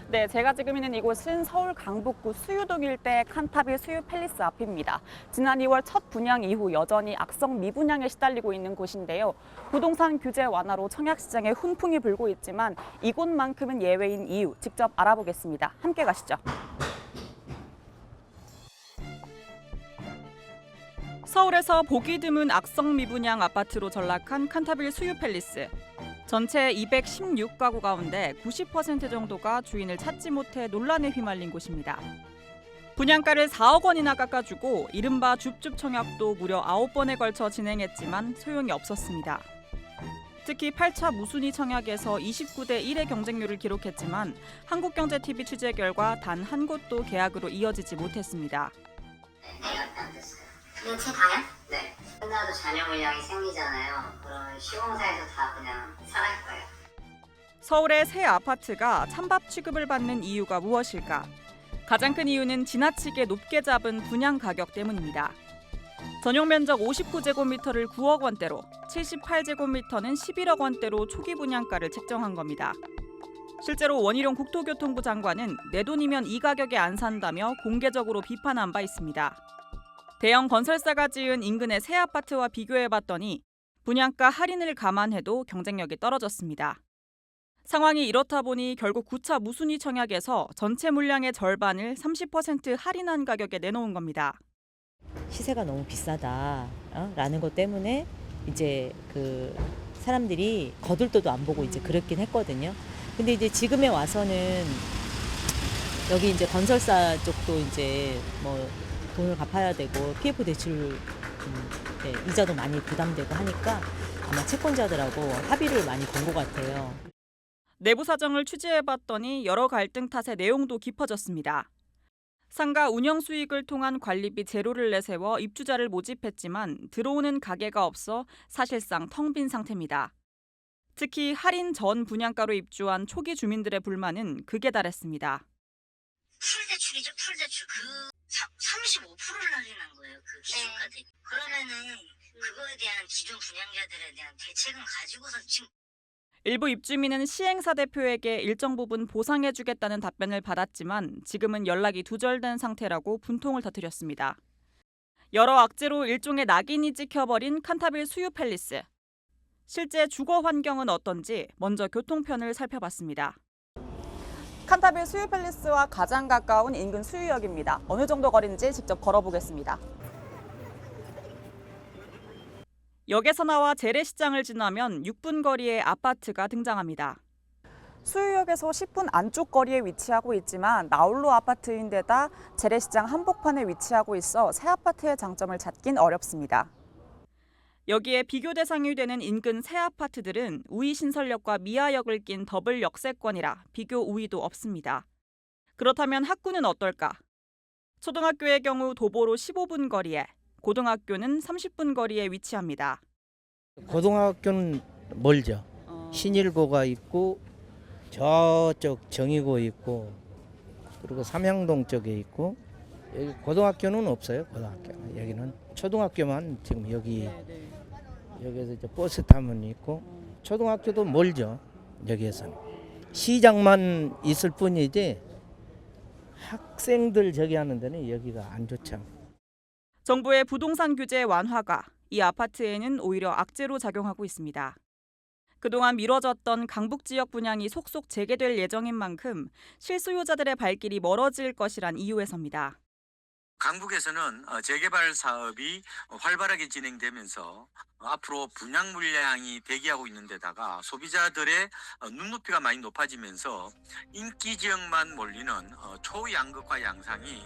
P: 네, 제가 지금 있는 이곳은 서울 강북구 수유동 일대 칸타빌 수유 팰리스 앞입니다. 지난 2월 첫 분양 이후 여전히 악성 미분양에 시달리고 있는 곳인데요. 부동산 규제 완화로 청약시장에 훈풍이 불고 있지만 이곳만큼은 예외인 이유 직접 알아보겠습니다. 함께 가시죠. 서울에서 보기 드문 악성 미분양 아파트로 전락한 칸타빌 수유 팰리스. 전체 216가구 가운데 90% 정도가 주인을 찾지 못해 논란에 휘말린 곳입니다. 분양가를 4억 원이나 깎아주고 이른바 줍줍 청약도 무려 9번에 걸쳐 진행했지만 소용이 없었습니다. 특히 8차 무순위 청약에서 29대 1의 경쟁률을 기록했지만 한국경제TV 취재 결과 단 한 곳도 계약으로 이어지지 못했습니다.
Q: 전체 다요? 네. 끝나도 잔여 물량이 생기잖아요. 그러면 시공사에서 다 그냥 사갈 거예요.
P: 서울의 새 아파트가 찬밥 취급을 받는 이유가 무엇일까? 가장 큰 이유는 지나치게 높게 잡은 분양 가격 때문입니다. 전용 면적 59제곱미터를 9억 원대로, 78제곱미터는 11억 원대로 초기 분양가를 책정한 겁니다. 실제로 원희룡 국토교통부 장관은 내 돈이면 이 가격에 안 산다며 공개적으로 비판한 바 있습니다. 대형 건설사가 지은 인근의 새 아파트와 비교해봤더니 분양가 할인을 감안해도 경쟁력이 떨어졌습니다. 상황이 이렇다 보니 결국 9차 무순위 청약에서 전체 물량의 절반을 30% 할인한 가격에 내놓은 겁니다.
R: 시세가 너무 비싸다라는 것 때문에 이제 그 사람들이 거들떠도 안 보고 이제 그랬긴 했거든요. 근데 이제 지금에 와서는 여기 이제 건설사 쪽도 이제 뭐 돈을 갚아야 되고 PF 대출 네, 이자도 많이 부담되고 하니까 아마 채권자들하고 합의를 많이 본 것 같아요.
P: 내부 사정을 취재해봤더니 여러 갈등 탓의 내용도 깊어졌습니다. 상가 운영 수익을 통한 관리비 제로를 내세워 입주자를 모집했지만 들어오는 가게가 없어 사실상 텅 빈 상태입니다. 특히 할인 전 분양가로 입주한 초기 주민들의 불만은 극에 달했습니다.
Q: 풀대출이죠, 풀대출. 35%를 할인한 거예요, 그 기준가들이. 그러면은 그거에 대한 기존 분양자들에 대한 대책은 가지고서 지금.
P: 일부 입주민은 시행사 대표에게 일정 부분 보상해주겠다는 답변을 받았지만 지금은 연락이 두절된 상태라고 분통을 터뜨렸습니다. 여러 악재로 일종의 낙인이 찍혀버린 칸타빌 수유 팰리스. 실제 주거 환경은 어떤지 먼저 교통편을 살펴봤습니다. 칸타빌 수유 팰리스와 가장 가까운 인근 수유역입니다. 어느 정도 거리인지 직접 걸어보겠습니다. 역에서 나와 재래시장을 지나면 6분 거리의 아파트가 등장합니다. 수유역에서 10분 안쪽 거리에 위치하고 있지만 나홀로 아파트인데다 재래시장 한복판에 위치하고 있어 새 아파트의 장점을 찾긴 어렵습니다. 여기에 비교 대상이 되는 인근 새 아파트들은 우이신설역과 미아역을 낀 더블 역세권이라 비교 우위도 없습니다. 그렇다면 학구는 어떨까? 초등학교의 경우 도보로 15분 거리에, 고등학교는 30분 거리에 위치합니다.
S: 고등학교는 멀죠. 신일고가 있고 저쪽 정의고 있고 그리고 삼양동 쪽에 있고 여기 고등학교는 없어요. 고등학교 여기는 초등학교만 지금 여기에서 이제 버스 타면 있고 초등학교도 멀죠. 여기에서는 시장만 있을 뿐이지 학생들 저기 하는 데는 여기가 안 좋죠.
P: 정부의 부동산 규제 완화가 이 아파트에는 오히려 악재로 작용하고 있습니다. 그동안 미뤄졌던 강북 지역 분양이 속속 재개될 예정인 만큼 실수요자들의 발길이 멀어질 것이란 이유에서입니다.
T: 강북에서는 재개발 사업이 활발하게 진행되면서 앞으로 분양 물량이 대기하고 있는 데다가 소비자들의 눈높이가 많이 높아지면서 인기 지역만 몰리는 초양극화 양상이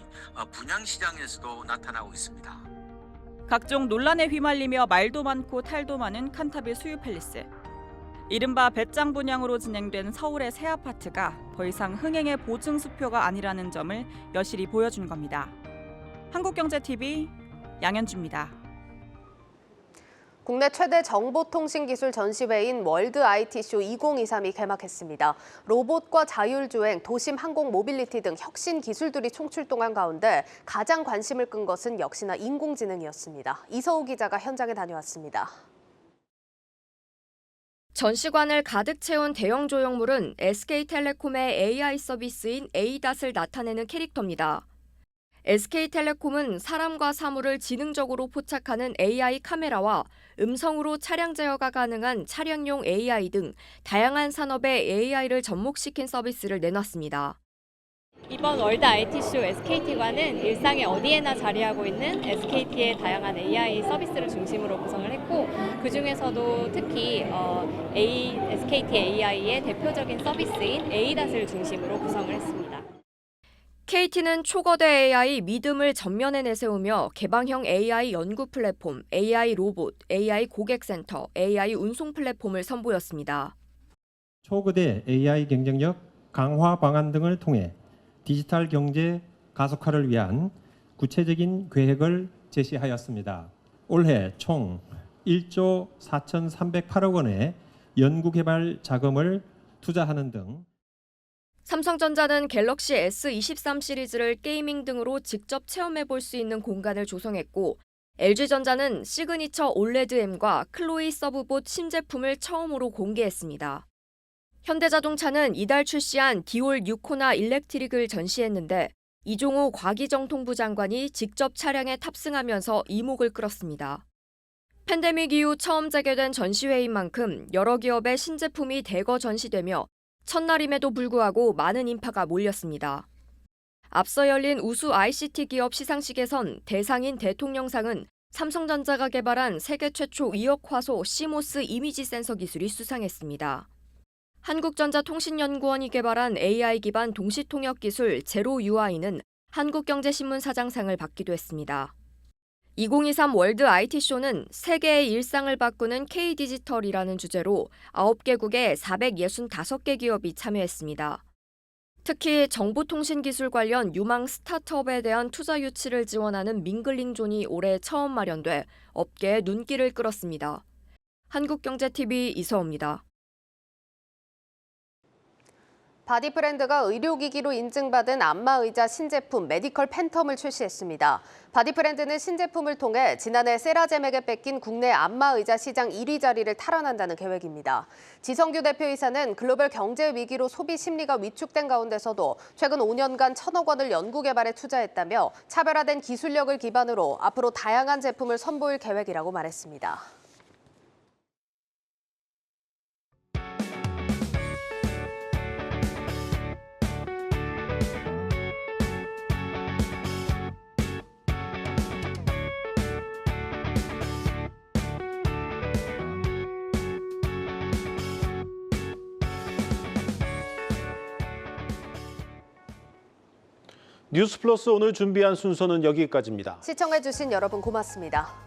T: 분양 시장에서도 나타나고 있습니다.
P: 각종 논란에 휘말리며 말도 많고 탈도 많은 칸타빌 수유 팰리스. 이른바 배짱 분양으로 진행된 서울의 새 아파트가 더 이상 흥행의 보증 수표가 아니라는 점을 여실히 보여준 겁니다. 한국경제TV 양현주입니다.
A: 국내 최대 정보통신기술 전시회인 월드 IT쇼 2023이 개막했습니다. 로봇과 자율주행, 도심 항공 모빌리티 등 혁신 기술들이 총출동한 가운데 가장 관심을 끈 것은 역시나 인공지능이었습니다. 이서우 기자가 현장에 다녀왔습니다.
U: 전시관을 가득 채운 대형 조형물은 SK텔레콤의 AI 서비스인 에이닷을 나타내는 캐릭터입니다. SK텔레콤은 사람과 사물을 지능적으로 포착하는 AI 카메라와 음성으로 차량 제어가 가능한 차량용 AI 등 다양한 산업에 AI를 접목시킨 서비스를 내놨습니다.
V: 이번 월드 IT쇼 SKT관은 일상의 어디에나 자리하고 있는 SKT의 다양한 AI 서비스를 중심으로 구성을 했고 그중에서도 특히 SKT AI의 대표적인 서비스인 에이닷을 중심으로 구성을 했습니다.
U: KT는 초거대 AI 믿음을 전면에 내세우며 개방형 AI 연구 플랫폼, AI 로봇, AI 고객센터, AI 운송 플랫폼을 선보였습니다.
W: 초거대 AI 경쟁력 강화 방안 등을 통해 디지털 경제 가속화를 위한 구체적인 계획을 제시하였습니다. 올해 총 1조 4,308억 원의 연구개발 자금을 투자하는 등
U: 삼성전자는 갤럭시 S23 시리즈를 게이밍 등으로 직접 체험해 볼 수 있는 공간을 조성했고 LG전자는 시그니처 올레드M과 클로이 서브봇 신제품을 처음으로 공개했습니다. 현대자동차는 이달 출시한 디올 6코나 일렉트릭을 전시했는데 이종호 과기정통부 장관이 직접 차량에 탑승하면서 이목을 끌었습니다. 팬데믹 이후 처음 재개된 전시회인 만큼 여러 기업의 신제품이 대거 전시되며 첫날임에도 불구하고 많은 인파가 몰렸습니다. 앞서 열린 우수 ICT 기업 시상식에선 대상인 대통령상은 삼성전자가 개발한 세계 최초 2억 화소 시모스 이미지 센서 기술이 수상했습니다. 한국전자통신연구원이 개발한 AI 기반 동시통역 기술 제로 UI는 한국경제신문 사장상을 받기도 했습니다. 2023 월드 IT쇼는 세계의 일상을 바꾸는 K-디지털이라는 주제로 9개국의 465개 기업이 참여했습니다. 특히 정보통신기술 관련 유망 스타트업에 대한 투자 유치를 지원하는 밍글링존이 올해 처음 마련돼 업계의 눈길을 끌었습니다. 한국경제TV 이서우입니다.
A: 바디프렌드가 의료기기로 인증받은 안마의자 신제품 메디컬 팬텀을 출시했습니다. 바디프렌드는 신제품을 통해 지난해 세라젬에게 뺏긴 국내 안마의자 시장 1위 자리를 탈환한다는 계획입니다. 지성규 대표이사는 글로벌 경제 위기로 소비 심리가 위축된 가운데서도 최근 5년간 1,000억 원을 연구 개발에 투자했다며 차별화된 기술력을 기반으로 앞으로 다양한 제품을 선보일 계획이라고 말했습니다.
B: 뉴스 플러스 오늘 준비한 순서는 여기까지입니다.
A: 시청해주신 여러분 고맙습니다.